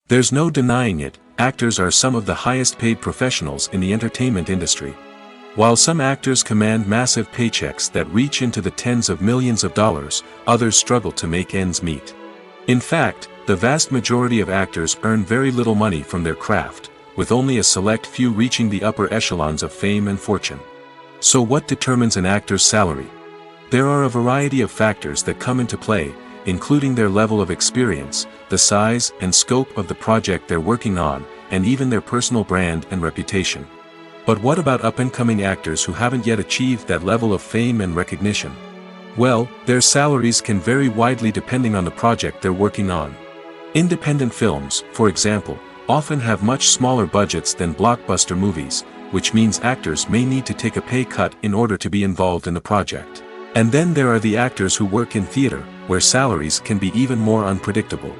There's no denying it, actors are some of the highest paid professionals in the entertainment industry. While some actors command massive paychecks that reach into the tens of millions of dollars, others struggle to make ends meet. In fact, the vast majority of actors earn very little money from their craft, with only a select few reaching the upper echelons of fame and fortune. So what determines an actor's salary? There are a variety of factors that come into play, including their level of experience, the size and scope of the project they're working on, and even their personal brand and reputation. But what about up-and-coming actors who haven't yet achieved that level of fame and recognition? Well, their salaries can vary widely depending on the project they're working on. Independent films, for example, often have much smaller budgets than blockbuster movies, which means actors may need to take a pay cut in order to be involved in the project. And then there are the actors who work in theater, where salaries can be even more unpredictable.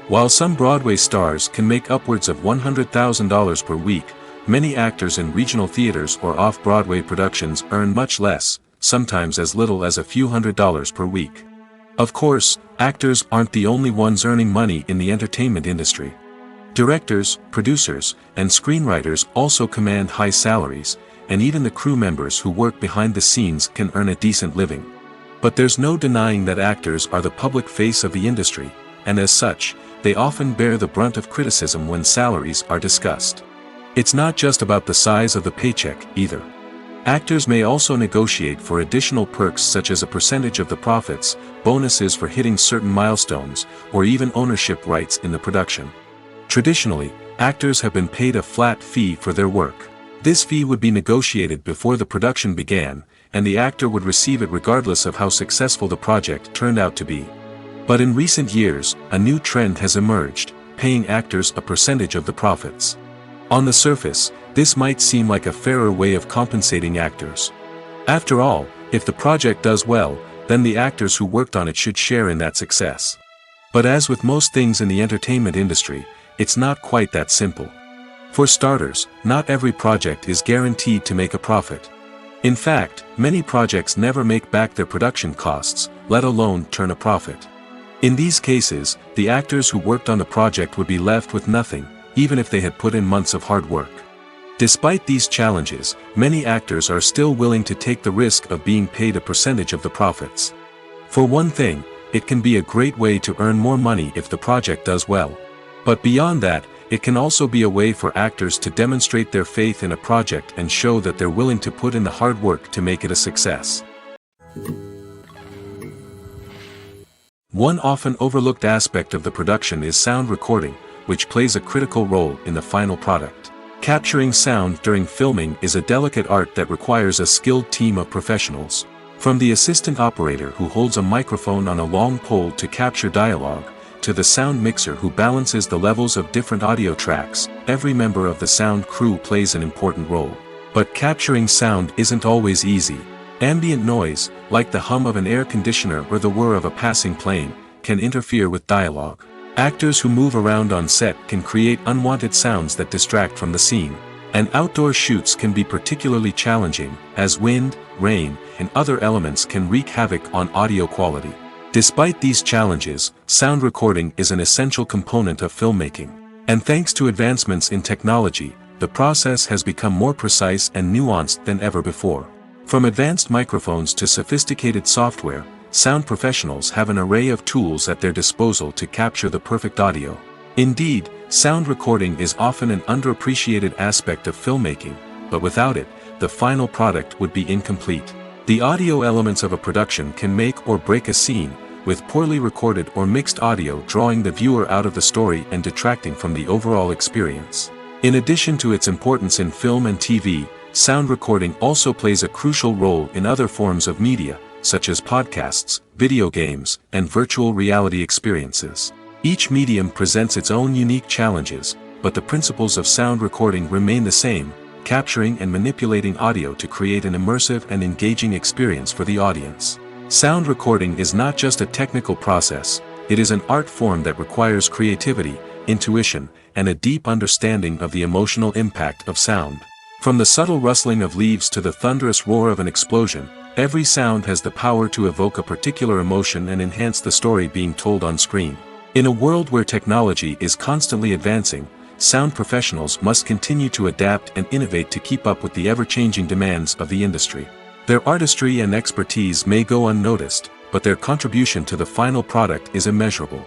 While some Broadway stars can make upwards of $100,000 per week, many actors in regional theaters or off-Broadway productions earn much less, sometimes as little as a few $100s per week. Of course, actors aren't the only ones earning money in the entertainment industry. Directors, producers, and screenwriters also command high salaries, and even the crew members who work behind the scenes can earn a decent living. But there's no denying that actors are the public face of the industry, and as such, they often bear the brunt of criticism when salaries are discussed. It's not just about the size of the paycheck, either. Actors may also negotiate for additional perks such as a percentage of the profits, bonuses for hitting certain milestones, or even ownership rights in the production. Traditionally, actors have been paid a flat fee for their work. This fee would be negotiated before the production began, and the actor would receive it regardless of how successful the project turned out to be. But in recent years, a new trend has emerged, paying actors a percentage of the profits. On the surface, this might seem like a fairer way of compensating actors. After all, if the project does well, then the actors who worked on it should share in that success. But as with most things in the entertainment industry, it's not quite that simple. For starters, not every project is guaranteed to make a profit. In fact, many projects never make back their production costs, let alone turn a profit. In these cases, the actors who worked on the project would be left with nothing, even if they had put in months of hard work. Despite these challenges, many actors are still willing to take the risk of being paid a percentage of the profits. For one thing, it can be a great way to earn more money if the project does well. But beyond that, it can also be a way for actors to demonstrate their faith in a project and show that they're willing to put in the hard work to make it a success. One often overlooked aspect of the production is sound recording, which plays a critical role in the final product. Capturing sound during filming is a delicate art that requires a skilled team of professionals. From the assistant operator who holds a microphone on a long pole to capture dialogue, to the sound mixer who balances the levels of different audio tracks, every member of the sound crew plays an important role. But capturing sound isn't always easy. Ambient noise, like the hum of an air conditioner or the whir of a passing plane, can interfere with dialogue. Actors who move around on set can create unwanted sounds that distract from the scene. And outdoor shoots can be particularly challenging, as wind, rain, and other elements can wreak havoc on audio quality. Despite these challenges, sound recording is an essential component of filmmaking. And thanks to advancements in technology, the process has become more precise and nuanced than ever before. From advanced microphones to sophisticated software, sound professionals have an array of tools at their disposal to capture the perfect audio. Indeed, sound recording is often an underappreciated aspect of filmmaking, but without it, the final product would be incomplete. The audio elements of a production can make or break a scene, with poorly recorded or mixed audio drawing the viewer out of the story and detracting from the overall experience. In addition to its importance in film and TV, sound recording also plays a crucial role in other forms of media, such as podcasts, video games, and virtual reality experiences. Each medium presents its own unique challenges, but the principles of sound recording remain the same: capturing and manipulating audio to create an immersive and engaging experience for the audience. Sound recording is not just a technical process, it is an art form that requires creativity, intuition, and a deep understanding of the emotional impact of sound. From the subtle rustling of leaves to the thunderous roar of an explosion, every sound has the power to evoke a particular emotion and enhance the story being told on screen. In a world where technology is constantly advancing, sound professionals must continue to adapt and innovate to keep up with the ever-changing demands of the industry. Their artistry and expertise may go unnoticed, but their contribution to the final product is immeasurable.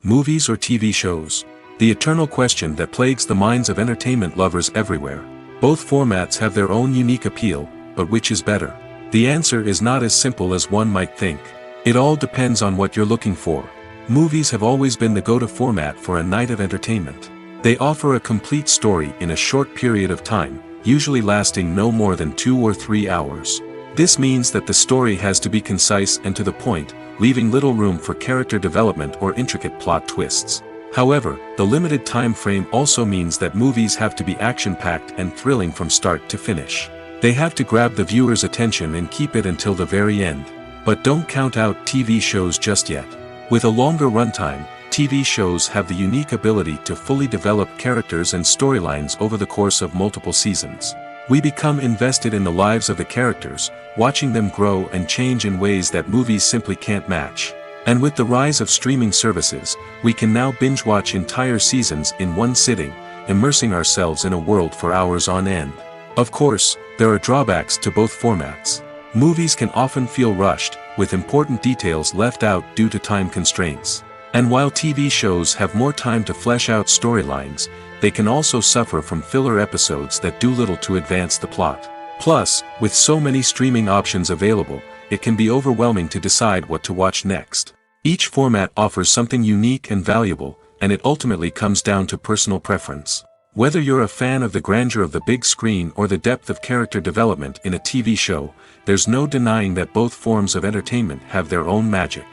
Movies or TV shows? The eternal question that plagues the minds of entertainment lovers everywhere. Both formats have their own unique appeal, but which is better? The answer is not as simple as one might think. It all depends on what you're looking for. Movies have always been the go-to format for a night of entertainment. They offer a complete story in a short period of time, usually lasting no more than 2 or 3 hours. This means that the story has to be concise and to the point, leaving little room for character development or intricate plot twists. However, the limited time frame also means that movies have to be action-packed and thrilling from start to finish. They have to grab the viewer's attention and keep it until the very end. But don't count out TV shows just yet. With a longer runtime, TV shows have the unique ability to fully develop characters and storylines over the course of multiple seasons. We become invested in the lives of the characters, watching them grow and change in ways that movies simply can't match. And with the rise of streaming services, we can now binge-watch entire seasons in one sitting, immersing ourselves in a world for hours on end. Of course, there are drawbacks to both formats. Movies can often feel rushed, with important details left out due to time constraints. And while TV shows have more time to flesh out storylines, they can also suffer from filler episodes that do little to advance the plot. Plus, with so many streaming options available, it can be overwhelming to decide what to watch next. Each format offers something unique and valuable, and it ultimately comes down to personal preference. Whether you're a fan of the grandeur of the big screen or the depth of character development in a TV show, there's no denying that both forms of entertainment have their own magic.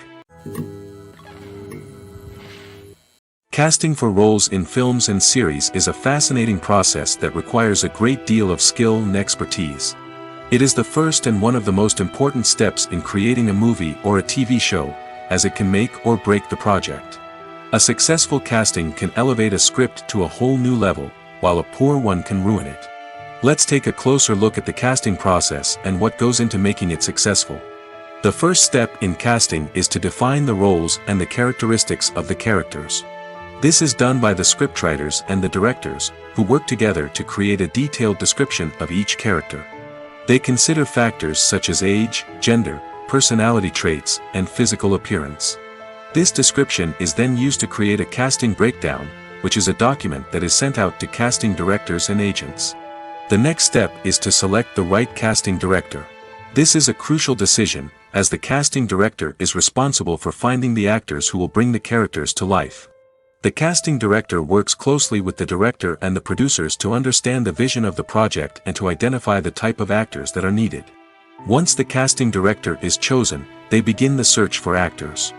Casting for roles in films and series is a fascinating process that requires a great deal of skill and expertise. It is the first and one of the most important steps in creating a movie or a TV show, as it can make or break the project. A successful casting can elevate a script to a whole new level, while a poor one can ruin it. Let's take a closer look at the casting process and what goes into making it successful. The first step in casting is to define the roles and the characteristics of the characters. This is done by the scriptwriters and the directors, who work together to create a detailed description of each character. They consider factors such as age, gender, personality traits, and physical appearance. This description is then used to create a casting breakdown, which is a document that is sent out to casting directors and agents. The next step is to select the right casting director. This is a crucial decision, as the casting director is responsible for finding the actors who will bring the characters to life. The casting director works closely with the director and the producers to understand the vision of the project and to identify the type of actors that are needed. Once the casting director is chosen, they begin the search for actors.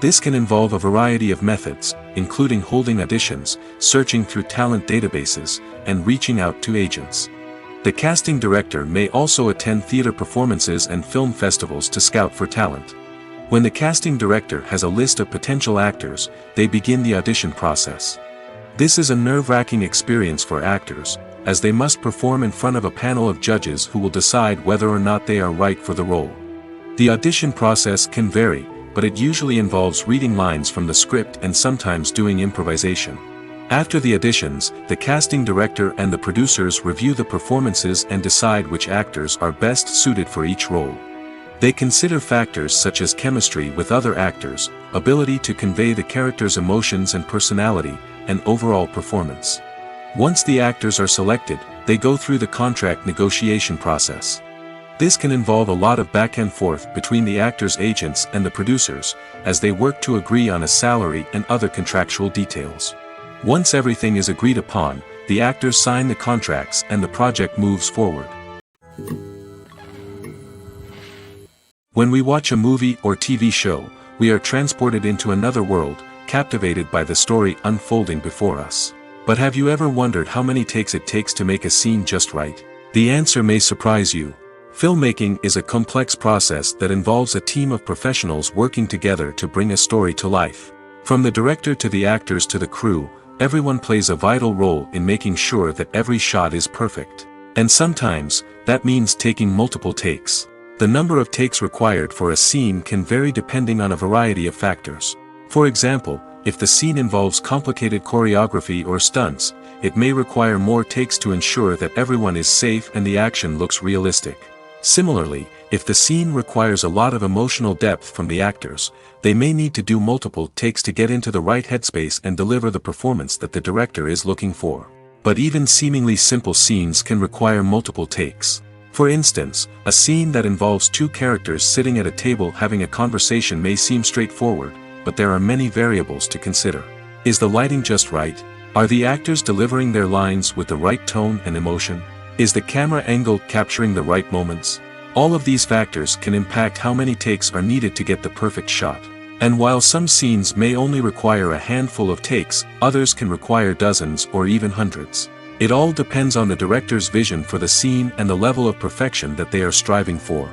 This can involve a variety of methods, including holding auditions, searching through talent databases, and reaching out to agents. The casting director may also attend theater performances and film festivals to scout for talent. When the casting director has a list of potential actors, they begin the audition process. This is a nerve-wracking experience for actors, as they must perform in front of a panel of judges who will decide whether or not they are right for the role. The audition process can vary, but it usually involves reading lines from the script and sometimes doing improvisation. After the auditions, the casting director and the producers review the performances and decide which actors are best suited for each role. They consider factors such as chemistry with other actors, ability to convey the character's emotions and personality, and overall performance. Once the actors are selected, they go through the contract negotiation process. This can involve a lot of back and forth between the actors' agents and the producers, as they work to agree on a salary and other contractual details. Once everything is agreed upon, the actors sign the contracts and the project moves forward. When we watch a movie or TV show, we are transported into another world, captivated by the story unfolding before us. But have you ever wondered how many takes it takes to make a scene just right? The answer may surprise you. Filmmaking is a complex process that involves a team of professionals working together to bring a story to life. From the director to the actors to the crew, everyone plays a vital role in making sure that every shot is perfect. And sometimes, that means taking multiple takes. The number of takes required for a scene can vary depending on a variety of factors. For example, if the scene involves complicated choreography or stunts, it may require more takes to ensure that everyone is safe and the action looks realistic. Similarly, if the scene requires a lot of emotional depth from the actors, they may need to do multiple takes to get into the right headspace and deliver the performance that the director is looking for. But even seemingly simple scenes can require multiple takes. For instance, a scene that involves two characters sitting at a table having a conversation may seem straightforward, but there are many variables to consider. Is the lighting just right? Are the actors delivering their lines with the right tone and emotion? Is the camera angle capturing the right moments? All of these factors can impact how many takes are needed to get the perfect shot. And while some scenes may only require a handful of takes, others can require dozens or even hundreds. It all depends on the director's vision for the scene and the level of perfection that they are striving for.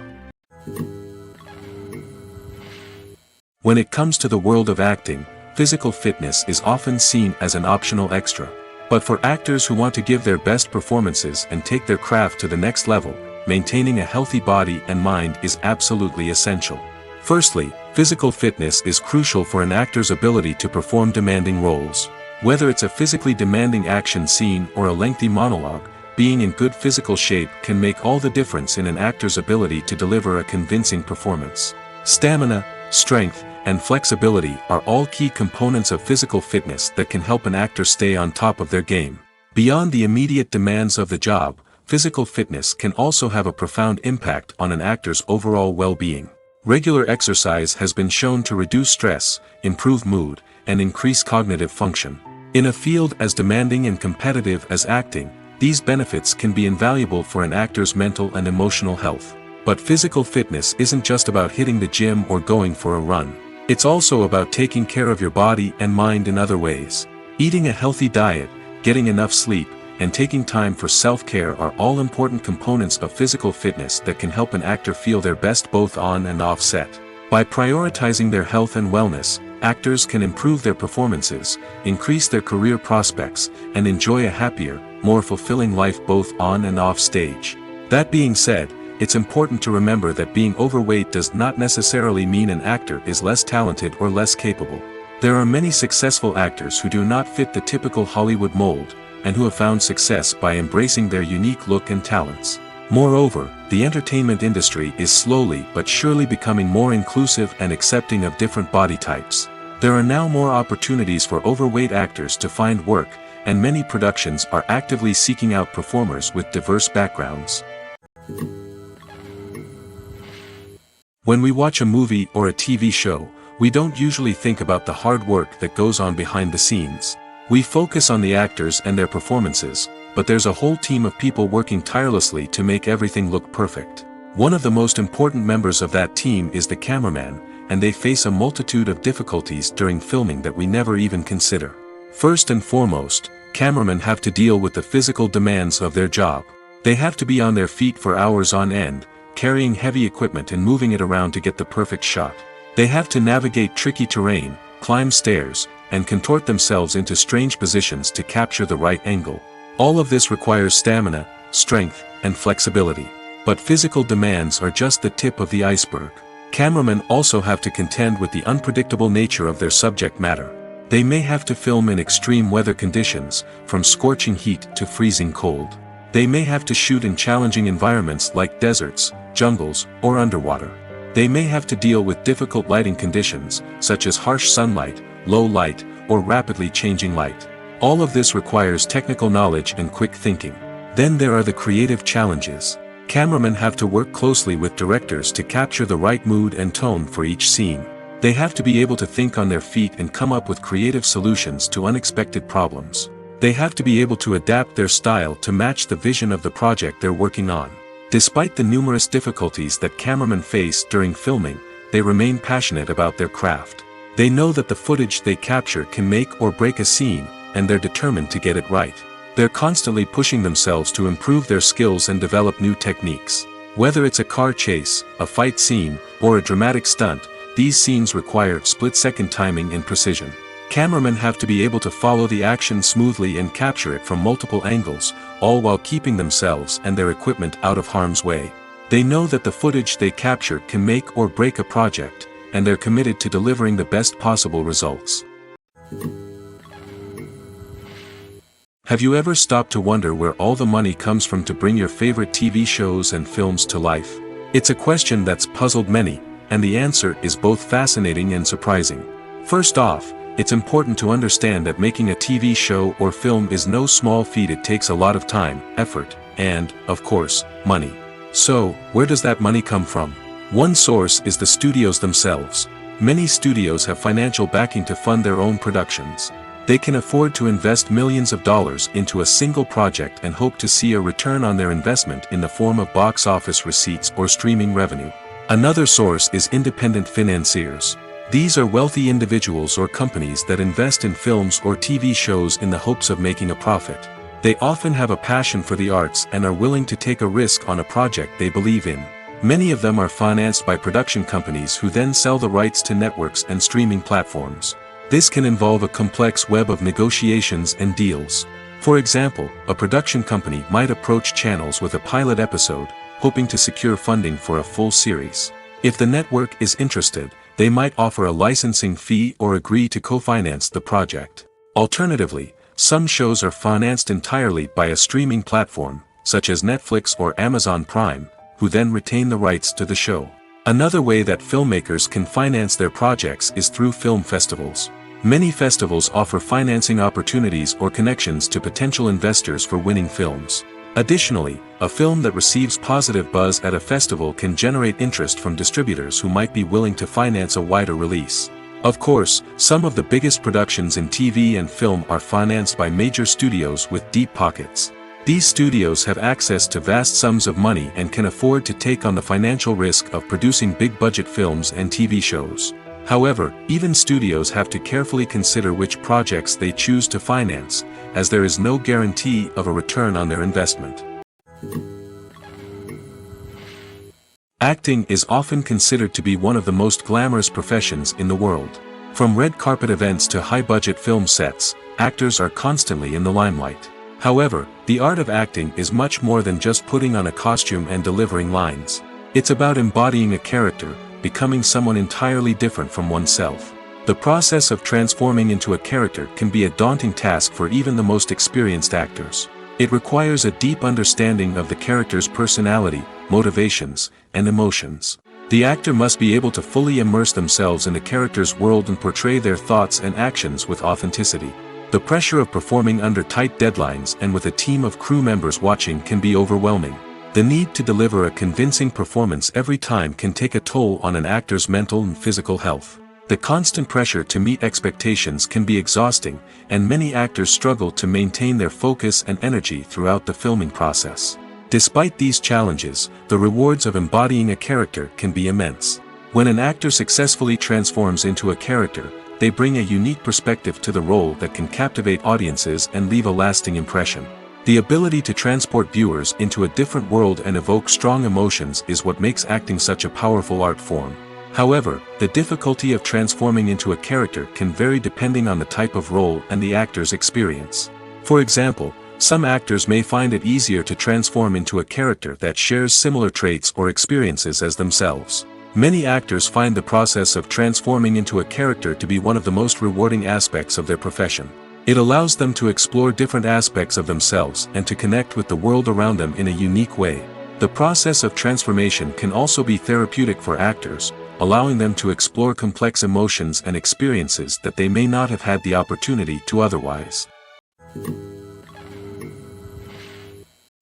When it comes to the world of acting, physical fitness is often seen as an optional extra. But for actors who want to give their best performances and take their craft to the next level, maintaining a healthy body and mind is absolutely essential. Firstly, physical fitness is crucial for an actor's ability to perform demanding roles. Whether it's a physically demanding action scene or a lengthy monologue, being in good physical shape can make all the difference in an actor's ability to deliver a convincing performance. Stamina, strength, and flexibility are all key components of physical fitness that can help an actor stay on top of their game. Beyond the immediate demands of the job, physical fitness can also have a profound impact on an actor's overall well-being. Regular exercise has been shown to reduce stress, improve mood, and increase cognitive function. In a field as demanding and competitive as acting, these benefits can be invaluable for an actor's mental and emotional health. But physical fitness isn't just about hitting the gym or going for a run. It's also about taking care of your body and mind in other ways. Eating a healthy diet, getting enough sleep, and taking time for self-care are all important components of physical fitness that can help an actor feel their best both on and off set. By prioritizing their health and wellness, actors can improve their performances, increase their career prospects, and enjoy a happier, more fulfilling life both on and off stage. That being said, it's important to remember that being overweight does not necessarily mean an actor is less talented or less capable. There are many successful actors who do not fit the typical Hollywood mold, and who have found success by embracing their unique look and talents. Moreover, the entertainment industry is slowly but surely becoming more inclusive and accepting of different body types. There are now more opportunities for overweight actors to find work, and many productions are actively seeking out performers with diverse backgrounds. When we watch a movie or a TV show, we don't usually think about the hard work that goes on behind the scenes. We focus on the actors and their performances, but there's a whole team of people working tirelessly to make everything look perfect. One of the most important members of that team is the cameraman, and they face a multitude of difficulties during filming that we never even consider. First and foremost, cameramen have to deal with the physical demands of their job. They have to be on their feet for hours on end, carrying heavy equipment and moving it around to get the perfect shot. They have to navigate tricky terrain, climb stairs, and contort themselves into strange positions to capture the right angle. All of this requires stamina, strength, and flexibility. But physical demands are just the tip of the iceberg. Cameramen also have to contend with the unpredictable nature of their subject matter. They may have to film in extreme weather conditions, from scorching heat to freezing cold. They may have to shoot in challenging environments like deserts, jungles, or underwater. They may have to deal with difficult lighting conditions, such as harsh sunlight, low light, or rapidly changing light. All of this requires technical knowledge and quick thinking. Then there are the creative challenges. Cameramen have to work closely with directors to capture the right mood and tone for each scene. They have to be able to think on their feet and come up with creative solutions to unexpected problems. They have to be able to adapt their style to match the vision of the project they're working on. Despite the numerous difficulties that cameramen face during filming, they remain passionate about their craft. They know that the footage they capture can make or break a scene, and they're determined to get it right. They're constantly pushing themselves to improve their skills and develop new techniques. Whether it's a car chase, a fight scene, or a dramatic stunt, these scenes require split-second timing and precision. Cameramen have to be able to follow the action smoothly and capture it from multiple angles, all while keeping themselves and their equipment out of harm's way. They know that the footage they capture can make or break a project, and they're committed to delivering the best possible results. Have you ever stopped to wonder where all the money comes from to bring your favorite TV shows and films to life? It's a question that's puzzled many, and the answer is both fascinating and surprising. First off, it's important to understand that making a TV show or film is no small feat. It takes a lot of time, effort, and, of course, money. So, where does that money come from? One source is the studios themselves. Many studios have financial backing to fund their own productions. They can afford to invest millions of dollars into a single project and hope to see a return on their investment in the form of box office receipts or streaming revenue. Another source is independent financiers. These are wealthy individuals or companies that invest in films or TV shows in the hopes of making a profit. They often have a passion for the arts and are willing to take a risk on a project they believe in. Many of them are financed by production companies who then sell the rights to networks and streaming platforms. This can involve a complex web of negotiations and deals. For example, a production company might approach channels with a pilot episode, hoping to secure funding for a full series. If the network is interested, they might offer a licensing fee or agree to co-finance the project. Alternatively, some shows are financed entirely by a streaming platform, such as Netflix or Amazon Prime, who then retain the rights to the show. Another way that filmmakers can finance their projects is through film festivals. Many festivals offer financing opportunities or connections to potential investors for winning films. Additionally, a film that receives positive buzz at a festival can generate interest from distributors who might be willing to finance a wider release. Of course, some of the biggest productions in TV and film are financed by major studios with deep pockets. These studios have access to vast sums of money and can afford to take on the financial risk of producing big-budget films and TV shows. However, even studios have to carefully consider which projects they choose to finance, as there is no guarantee of a return on their investment. Acting is often considered to be one of the most glamorous professions in the world. From red carpet events to high-budget film sets, actors are constantly in the limelight. However, the art of acting is much more than just putting on a costume and delivering lines. It's about embodying a character, becoming someone entirely different from oneself. The process of transforming into a character can be a daunting task for even the most experienced actors. It requires a deep understanding of the character's personality, motivations, and emotions. The actor must be able to fully immerse themselves in the character's world and portray their thoughts and actions with authenticity. The pressure of performing under tight deadlines and with a team of crew members watching can be overwhelming. The need to deliver a convincing performance every time can take a toll on an actor's mental and physical health. The constant pressure to meet expectations can be exhausting, and many actors struggle to maintain their focus and energy throughout the filming process. Despite these challenges, the rewards of embodying a character can be immense. When an actor successfully transforms into a character, they bring a unique perspective to the role that can captivate audiences and leave a lasting impression. The ability to transport viewers into a different world and evoke strong emotions is what makes acting such a powerful art form. However, the difficulty of transforming into a character can vary depending on the type of role and the actor's experience. For example, some actors may find it easier to transform into a character that shares similar traits or experiences as themselves. Many actors find the process of transforming into a character to be one of the most rewarding aspects of their profession. It allows them to explore different aspects of themselves and to connect with the world around them in a unique way. The process of transformation can also be therapeutic for actors, allowing them to explore complex emotions and experiences that they may not have had the opportunity to otherwise.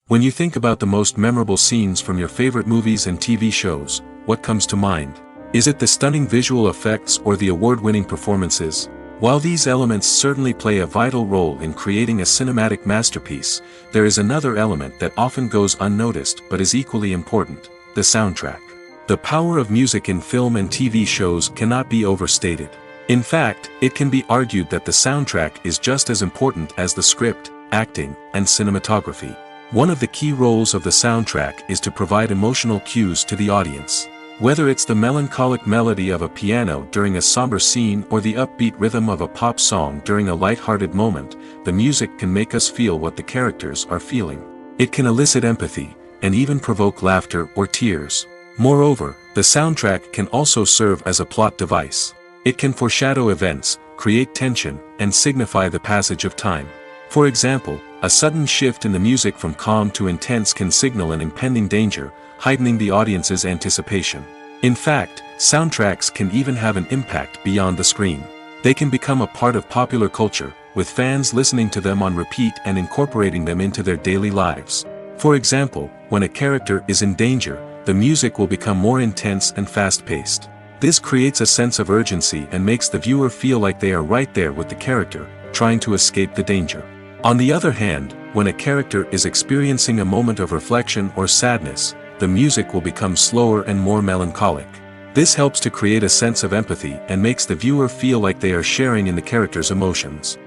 When you think about the most memorable scenes from your favorite movies and TV shows, what comes to mind? Is it the stunning visual effects or the award-winning performances? While these elements certainly play a vital role in creating a cinematic masterpiece, there is another element that often goes unnoticed but is equally important: the soundtrack. The power of music in film and TV shows cannot be overstated. In fact, it can be argued that the soundtrack is just as important as the script, acting, and cinematography. One of the key roles of the soundtrack is to provide emotional cues to the audience. Whether it's the melancholic melody of a piano during a somber scene or the upbeat rhythm of a pop song during a light-hearted moment, the music can make us feel what the characters are feeling. It can elicit empathy, and even provoke laughter or tears. Moreover, the soundtrack can also serve as a plot device. It can foreshadow events, create tension, and signify the passage of time. For example, A sudden shift in the music from calm to intense can signal an impending danger, heightening the audience's anticipation. In fact, soundtracks can even have an impact beyond the screen. They can become a part of popular culture, with fans listening to them on repeat and incorporating them into their daily lives. For example, when a character is in danger, the music will become more intense and fast-paced. This creates a sense of urgency and makes the viewer feel like they are right there with the character, trying to escape the danger. On the other hand, when a character is experiencing a moment of reflection or sadness, the music will become slower and more melancholic. This helps to create a sense of empathy and makes the viewer feel like they are sharing in the character's emotions.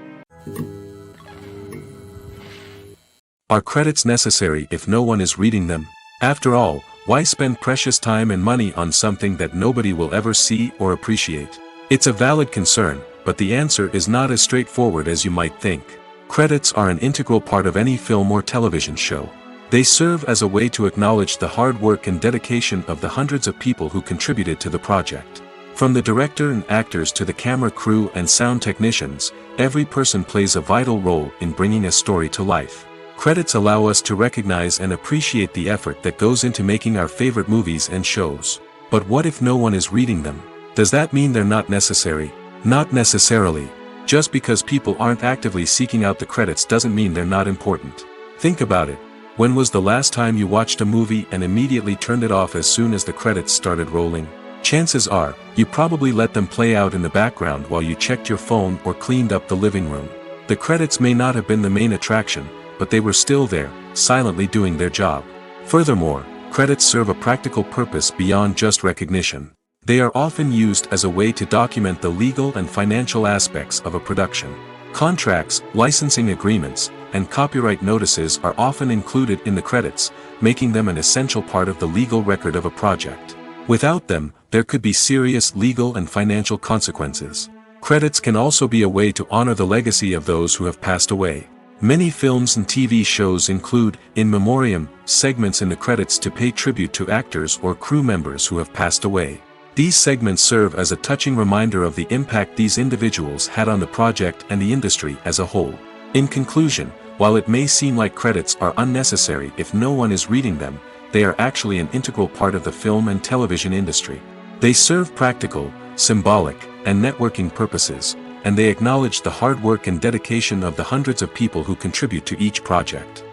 Are credits necessary if no one is reading them? After all, why spend precious time and money on something that nobody will ever see or appreciate? It's a valid concern, but the answer is not as straightforward as you might think. Credits are an integral part of any film or television show. They serve as a way to acknowledge the hard work and dedication of the hundreds of people who contributed to the project. From the director and actors to the camera crew and sound technicians, every person plays a vital role in bringing a story to life. Credits allow us to recognize and appreciate the effort that goes into making our favorite movies and shows. But what if no one is reading them? Does that mean they're not necessary? Not necessarily. Just because people aren't actively seeking out the credits doesn't mean they're not important. Think about it. When was the last time you watched a movie and immediately turned it off as soon as the credits started rolling? Chances are, you probably let them play out in the background while you checked your phone or cleaned up the living room. The credits may not have been the main attraction, but they were still there, silently doing their job. Furthermore, credits serve a practical purpose beyond just recognition. They are often used as a way to document the legal and financial aspects of a production. Contracts, licensing agreements, and copyright notices are often included in the credits, making them an essential part of the legal record of a project. Without them, there could be serious legal and financial consequences. Credits can also be a way to honor the legacy of those who have passed away. Many films and TV shows include, in memoriam, segments in the credits to pay tribute to actors or crew members who have passed away. These segments serve as a touching reminder of the impact these individuals had on the project and the industry as a whole. In conclusion, while it may seem like credits are unnecessary if no one is reading them, they are actually an integral part of the film and television industry. They serve practical, symbolic, and networking purposes, and they acknowledge the hard work and dedication of the hundreds of people who contribute to each project.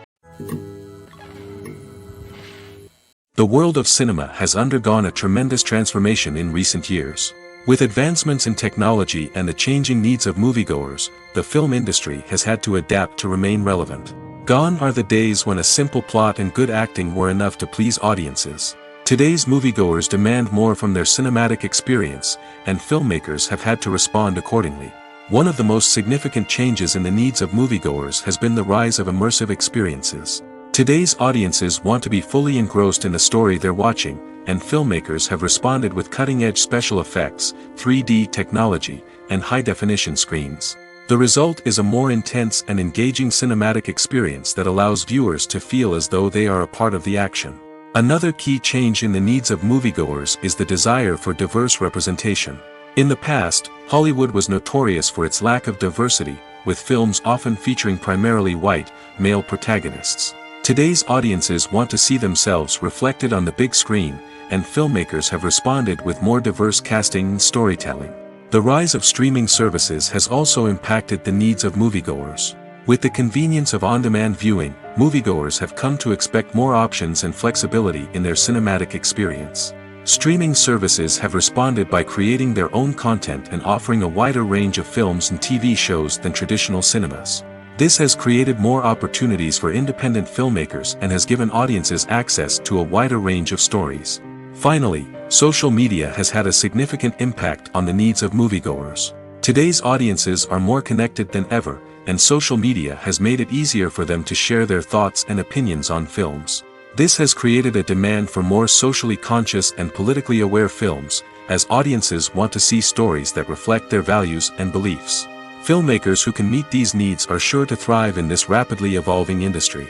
The world of cinema has undergone a tremendous transformation in recent years. With advancements in technology and the changing needs of moviegoers, the film industry has had to adapt to remain relevant. Gone are the days when a simple plot and good acting were enough to please audiences. Today's moviegoers demand more from their cinematic experience, and filmmakers have had to respond accordingly. One of the most significant changes in the needs of moviegoers has been the rise of immersive experiences. Today's audiences want to be fully engrossed in the story they're watching, and filmmakers have responded with cutting-edge special effects, 3D technology, and high-definition screens. The result is a more intense and engaging cinematic experience that allows viewers to feel as though they are a part of the action. Another key change in the needs of moviegoers is the desire for diverse representation. In the past, Hollywood was notorious for its lack of diversity, with films often featuring primarily white, male protagonists. Today's audiences want to see themselves reflected on the big screen, and filmmakers have responded with more diverse casting and storytelling. The rise of streaming services has also impacted the needs of moviegoers. With the convenience of on-demand viewing, moviegoers have come to expect more options and flexibility in their cinematic experience. Streaming services have responded by creating their own content and offering a wider range of films and TV shows than traditional cinemas. This has created more opportunities for independent filmmakers and has given audiences access to a wider range of stories. Finally, social media has had a significant impact on the needs of moviegoers. Today's audiences are more connected than ever, and social media has made it easier for them to share their thoughts and opinions on films. This has created a demand for more socially conscious and politically aware films, as audiences want to see stories that reflect their values and beliefs. Filmmakers who can meet these needs are sure to thrive in this rapidly evolving industry.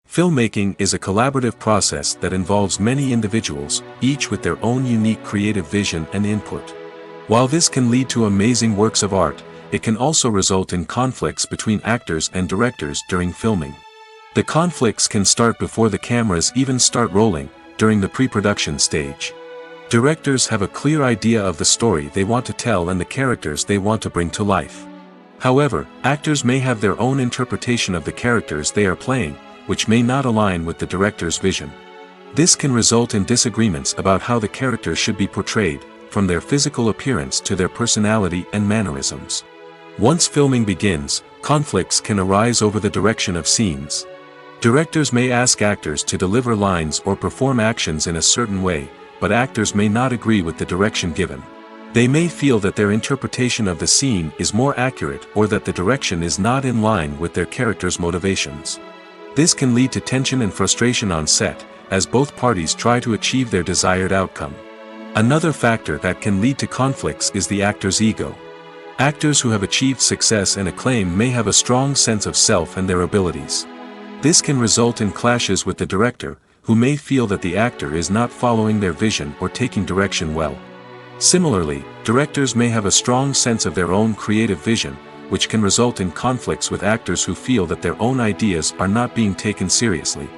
Filmmaking is a collaborative process that involves many individuals, each with their own unique creative vision and input. While this can lead to amazing works of art, it can also result in conflicts between actors and directors during filming. The conflicts can start before the cameras even start rolling, during the pre-production stage. Directors have a clear idea of the story they want to tell and the characters they want to bring to life. However, actors may have their own interpretation of the characters they are playing, which may not align with the director's vision. This can result in disagreements about how the characters should be portrayed, from their physical appearance to their personality and mannerisms. Once filming begins, conflicts can arise over the direction of scenes. Directors may ask actors to deliver lines or perform actions in a certain way, but actors may not agree with the direction given. They may feel that their interpretation of the scene is more accurate or that the direction is not in line with their character's motivations. This can lead to tension and frustration on set, as both parties try to achieve their desired outcome. Another factor that can lead to conflicts is the actor's ego. Actors who have achieved success and acclaim may have a strong sense of self and their abilities. This can result in clashes with the director, who may feel that the actor is not following their vision or taking direction well. Similarly, directors may have a strong sense of their own creative vision, which can result in conflicts with actors who feel that their own ideas are not being taken seriously.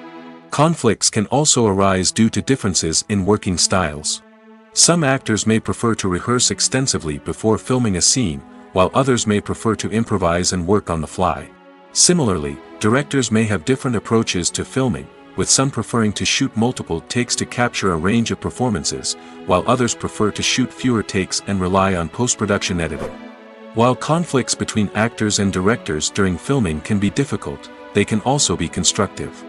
Conflicts can also arise due to differences in working styles. Some actors may prefer to rehearse extensively before filming a scene, while others may prefer to improvise and work on the fly. Similarly, directors may have different approaches to filming, with some preferring to shoot multiple takes to capture a range of performances, while others prefer to shoot fewer takes and rely on post-production editing. While conflicts between actors and directors during filming can be difficult, they can also be constructive.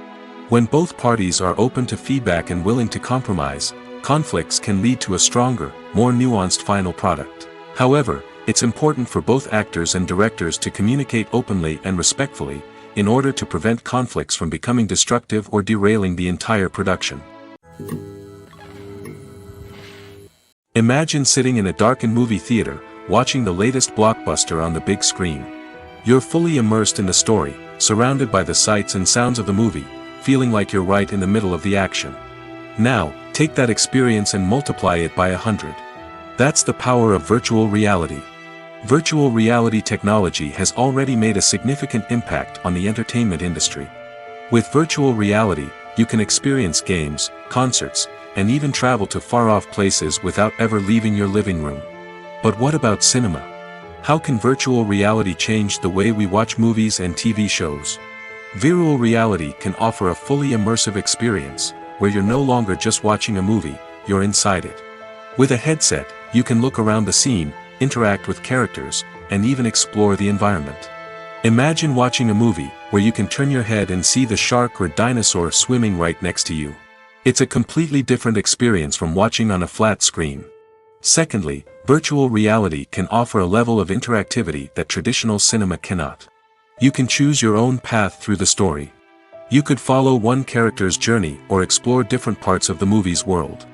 When both parties are open to feedback and willing to compromise, conflicts can lead to a stronger, more nuanced final product. However, it's important for both actors and directors to communicate openly and respectfully, in order to prevent conflicts from becoming destructive or derailing the entire production. Imagine sitting in a darkened movie theater, watching the latest blockbuster on the big screen. You're fully immersed in the story, surrounded by the sights and sounds of the movie, feeling like you're right in the middle of the action. Now, take that experience and multiply it by 100. That's the power of virtual reality. Virtual reality technology has already made a significant impact on the entertainment industry. With virtual reality, you can experience games, concerts, and even travel to far-off places without ever leaving your living room. But what about cinema? How can virtual reality change the way we watch movies and TV shows? Virtual reality can offer a fully immersive experience, where you're no longer just watching a movie, you're inside it. With a headset, you can look around the scene, interact with characters, and even explore the environment. Imagine watching a movie, where you can turn your head and see the shark or dinosaur swimming right next to you. It's a completely different experience from watching on a flat screen. Secondly, virtual reality can offer a level of interactivity that traditional cinema cannot. You can choose your own path through the story. You could follow one character's journey or explore different parts of the movie's world.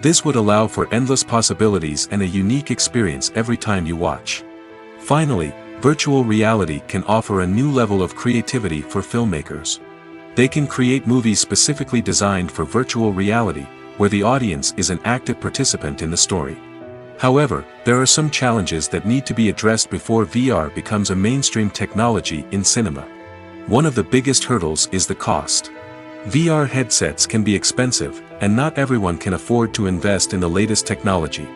This would allow for endless possibilities and a unique experience every time you watch. Finally, virtual reality can offer a new level of creativity for filmmakers. They can create movies specifically designed for virtual reality, where the audience is an active participant in the story. However, there are some challenges that need to be addressed before VR becomes a mainstream technology in cinema. One of the biggest hurdles is the cost. VR headsets can be expensive, and not everyone can afford to invest in the latest technology.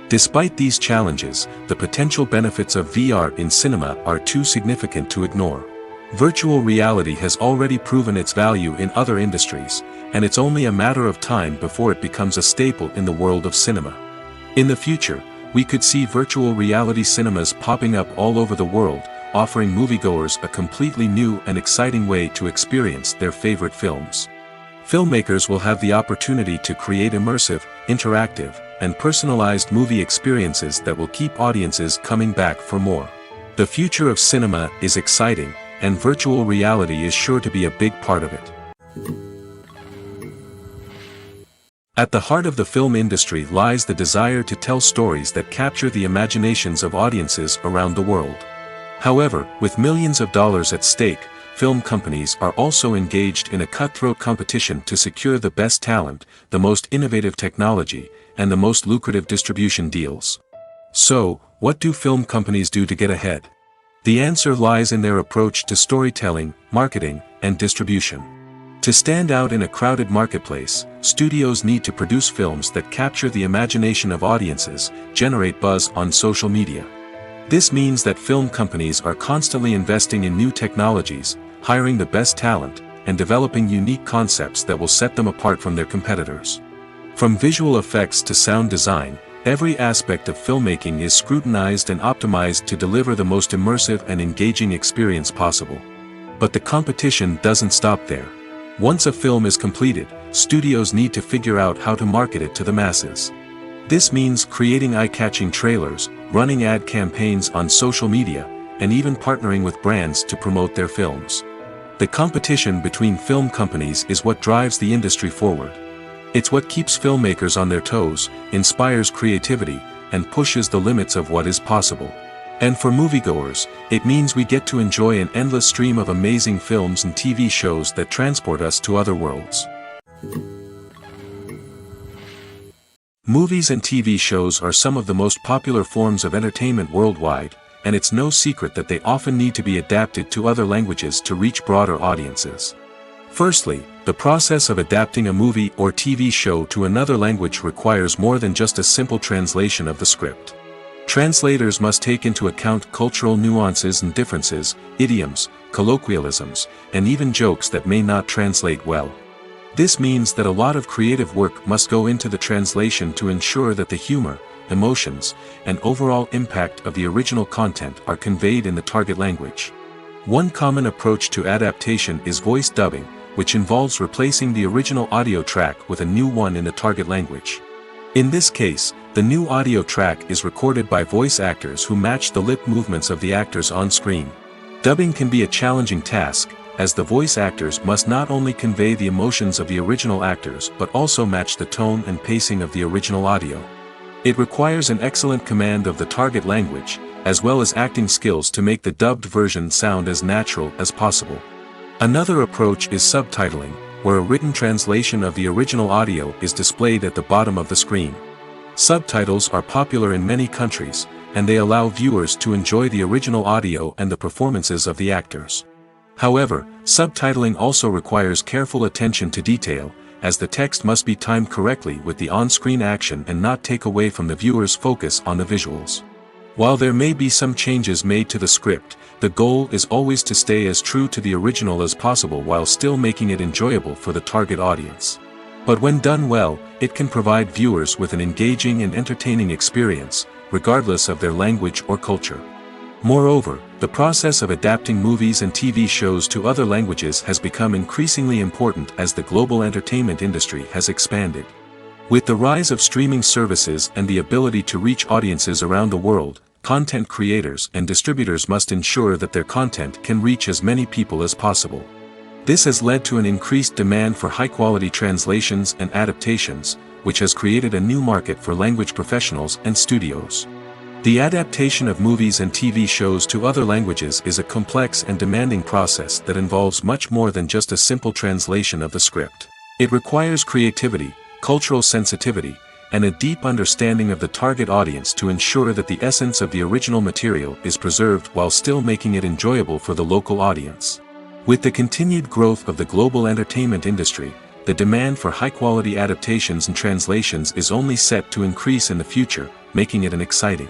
Despite these challenges, the potential benefits of VR in cinema are too significant to ignore. Virtual reality has already proven its value in other industries, and it's only a matter of time before it becomes a staple in the world of cinema. In the future, we could see virtual reality cinemas popping up all over the world, offering moviegoers a completely new and exciting way to experience their favorite films. Filmmakers will have the opportunity to create immersive, interactive, and personalized movie experiences that will keep audiences coming back for more. The future of cinema is exciting, and virtual reality is sure to be a big part of it. At the heart of the film industry lies the desire to tell stories that capture the imaginations of audiences around the world. However, with millions of dollars at stake, film companies are also engaged in a cutthroat competition to secure the best talent, the most innovative technology, and the most lucrative distribution deals. So, what do film companies do to get ahead? The answer lies in their approach to storytelling, marketing, and distribution. To stand out in a crowded marketplace, studios need to produce films that capture the imagination of audiences, generate buzz on social media. This means that film companies are constantly investing in new technologies, hiring the best talent, and developing unique concepts that will set them apart from their competitors. From visual effects to sound design, every aspect of filmmaking is scrutinized and optimized to deliver the most immersive and engaging experience possible. But the competition doesn't stop there. Once a film is completed, studios need to figure out how to market it to the masses. This means creating eye-catching trailers, running ad campaigns on social media, and even partnering with brands to promote their films. The competition between film companies is what drives the industry forward. It's what keeps filmmakers on their toes, inspires creativity, and pushes the limits of what is possible. And for moviegoers, it means we get to enjoy an endless stream of amazing films and TV shows that transport us to other worlds. Movies and TV shows are some of the most popular forms of entertainment worldwide, and it's no secret that they often need to be adapted to other languages to reach broader audiences. Firstly, the process of adapting a movie or TV show to another language requires more than just a simple translation of the script. Translators must take into account cultural nuances and differences, idioms, colloquialisms, and even jokes that may not translate well. This means that a lot of creative work must go into the translation to ensure that the humor, emotions, and overall impact of the original content are conveyed in the target language. One common approach to adaptation is voice dubbing, which involves replacing the original audio track with a new one in the target language. In this case, the new audio track is recorded by voice actors who match the lip movements of the actors on screen. Dubbing can be a challenging task, as the voice actors must not only convey the emotions of the original actors but also match the tone and pacing of the original audio. It requires an excellent command of the target language, as well as acting skills to make the dubbed version sound as natural as possible. Another approach is subtitling, where a written translation of the original audio is displayed at the bottom of the screen. Subtitles are popular in many countries, and they allow viewers to enjoy the original audio and the performances of the actors. However, subtitling also requires careful attention to detail, as the text must be timed correctly with the on-screen action and not take away from the viewer's focus on the visuals. While there may be some changes made to the script, the goal is always to stay as true to the original as possible while still making it enjoyable for the target audience. But when done well, it can provide viewers with an engaging and entertaining experience, regardless of their language or culture. Moreover, the process of adapting movies and TV shows to other languages has become increasingly important as the global entertainment industry has expanded. With the rise of streaming services and the ability to reach audiences around the world, content creators and distributors must ensure that their content can reach as many people as possible. This has led to an increased demand for high-quality translations and adaptations, which has created a new market for language professionals and studios. The adaptation of movies and TV shows to other languages is a complex and demanding process that involves much more than just a simple translation of the script. It requires creativity, cultural sensitivity, and a deep understanding of the target audience to ensure that the essence of the original material is preserved while still making it enjoyable for the local audience. With the continued growth of the global entertainment industry, the demand for high-quality adaptations and translations is only set to increase in the future, making it an exciting.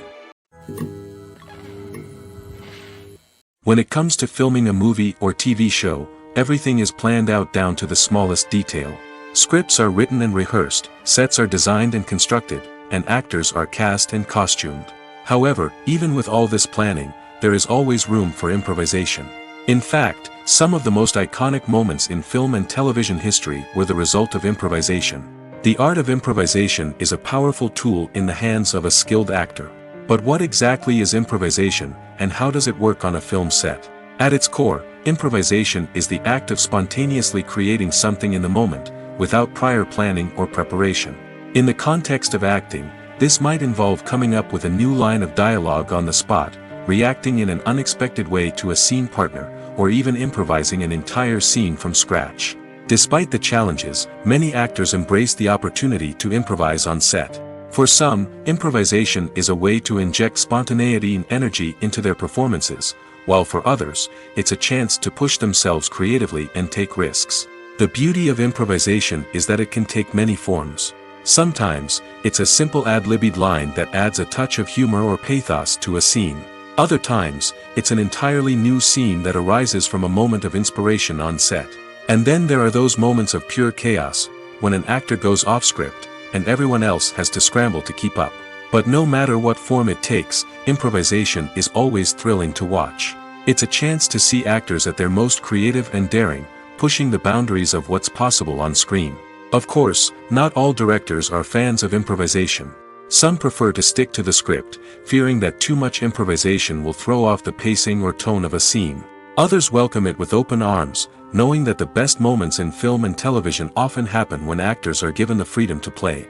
When it comes to filming a movie or TV show, everything is planned out down to the smallest detail. Scripts are written and rehearsed, sets are designed and constructed, and actors are cast and costumed. However, even with all this planning, there is always room for improvisation. In fact, some of the most iconic moments in film and television history were the result of improvisation. The art of improvisation is a powerful tool in the hands of a skilled actor. But what exactly is improvisation, and how does it work on a film set? At its core, improvisation is the act of spontaneously creating something in the moment, without prior planning or preparation. In the context of acting, this might involve coming up with a new line of dialogue on the spot, reacting in an unexpected way to a scene partner, or even improvising an entire scene from scratch. Despite the challenges, many actors embrace the opportunity to improvise on set. For some, improvisation is a way to inject spontaneity and energy into their performances, while for others, it's a chance to push themselves creatively and take risks. The beauty of improvisation is that it can take many forms. Sometimes, it's a simple ad-libbed line that adds a touch of humor or pathos to a scene. Other times, it's an entirely new scene that arises from a moment of inspiration on set. And then there are those moments of pure chaos, when an actor goes off script, and everyone else has to scramble to keep up. But no matter what form it takes, improvisation is always thrilling to watch. It's a chance to see actors at their most creative and daring, pushing the boundaries of what's possible on screen. Of course, not all directors are fans of improvisation. Some prefer to stick to the script, fearing that too much improvisation will throw off the pacing or tone of a scene. Others welcome it with open arms, knowing that the best moments in film and television often happen when actors are given the freedom to play.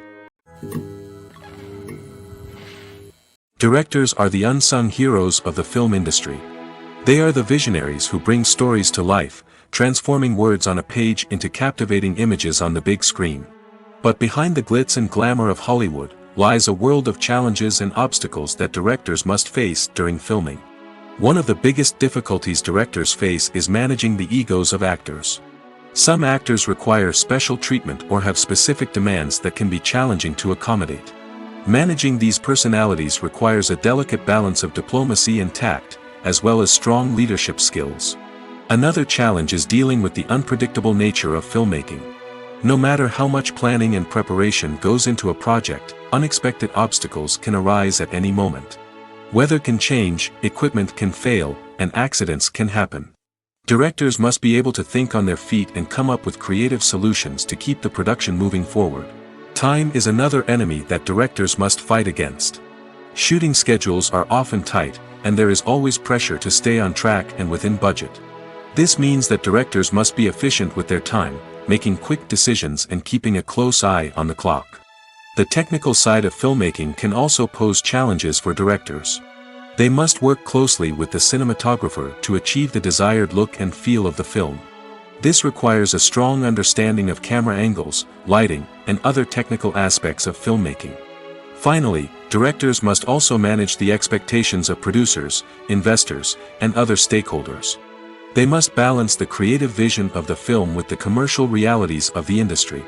Directors are the unsung heroes of the film industry. They are the visionaries who bring stories to life, transforming words on a page into captivating images on the big screen. But behind the glitz and glamour of Hollywood, lies a world of challenges and obstacles that directors must face during filming. One of the biggest difficulties directors face is managing the egos of actors. Some actors require special treatment or have specific demands that can be challenging to accommodate. Managing these personalities requires a delicate balance of diplomacy and tact, as well as strong leadership skills. Another challenge is dealing with the unpredictable nature of filmmaking. No matter how much planning and preparation goes into a project, unexpected obstacles can arise at any moment. Weather can change, equipment can fail, and accidents can happen. Directors must be able to think on their feet and come up with creative solutions to keep the production moving forward. Time is another enemy that directors must fight against. Shooting schedules are often tight, and there is always pressure to stay on track and within budget. This means that directors must be efficient with their time, making quick decisions and keeping a close eye on the clock. The technical side of filmmaking can also pose challenges for directors. They must work closely with the cinematographer to achieve the desired look and feel of the film. This requires a strong understanding of camera angles, lighting, and other technical aspects of filmmaking. Finally, directors must also manage the expectations of producers, investors, and other stakeholders. They must balance the creative vision of the film with the commercial realities of the industry.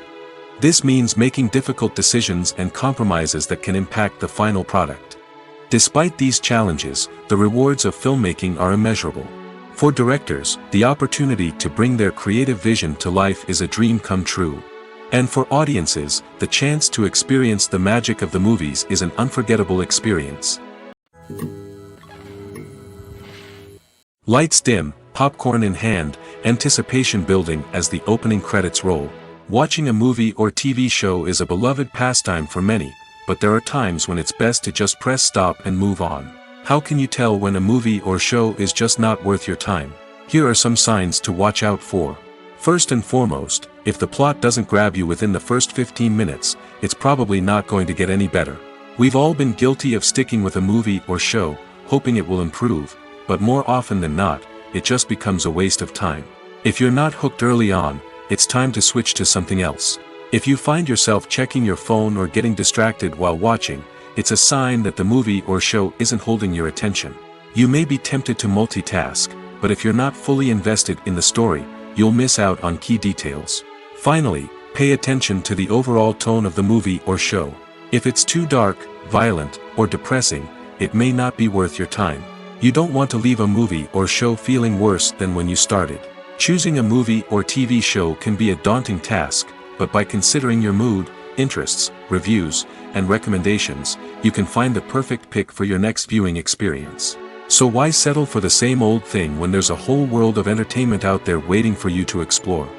This means making difficult decisions and compromises that can impact the final product. Despite these challenges, the rewards of filmmaking are immeasurable. For directors, the opportunity to bring their creative vision to life is a dream come true. And for audiences, the chance to experience the magic of the movies is an unforgettable experience. Lights dim, popcorn in hand, anticipation building as the opening credits roll. Watching a movie or TV show is a beloved pastime for many, but there are times when it's best to just press stop and move on. How can you tell when a movie or show is just not worth your time? Here are some signs to watch out for. First and foremost, if the plot doesn't grab you within the first 15 minutes, it's probably not going to get any better. We've all been guilty of sticking with a movie or show, hoping it will improve, but more often than not, it just becomes a waste of time. If you're not hooked early on, it's time to switch to something else. If you find yourself checking your phone or getting distracted while watching, it's a sign that the movie or show isn't holding your attention. You may be tempted to multitask, but if you're not fully invested in the story, you'll miss out on key details. Finally, pay attention to the overall tone of the movie or show. If it's too dark, violent, or depressing, it may not be worth your time. You don't want to leave a movie or show feeling worse than when you started. Choosing a movie or TV show can be a daunting task, but by considering your mood, interests, reviews, and recommendations, you can find the perfect pick for your next viewing experience. So why settle for the same old thing when there's a whole world of entertainment out there waiting for you to explore?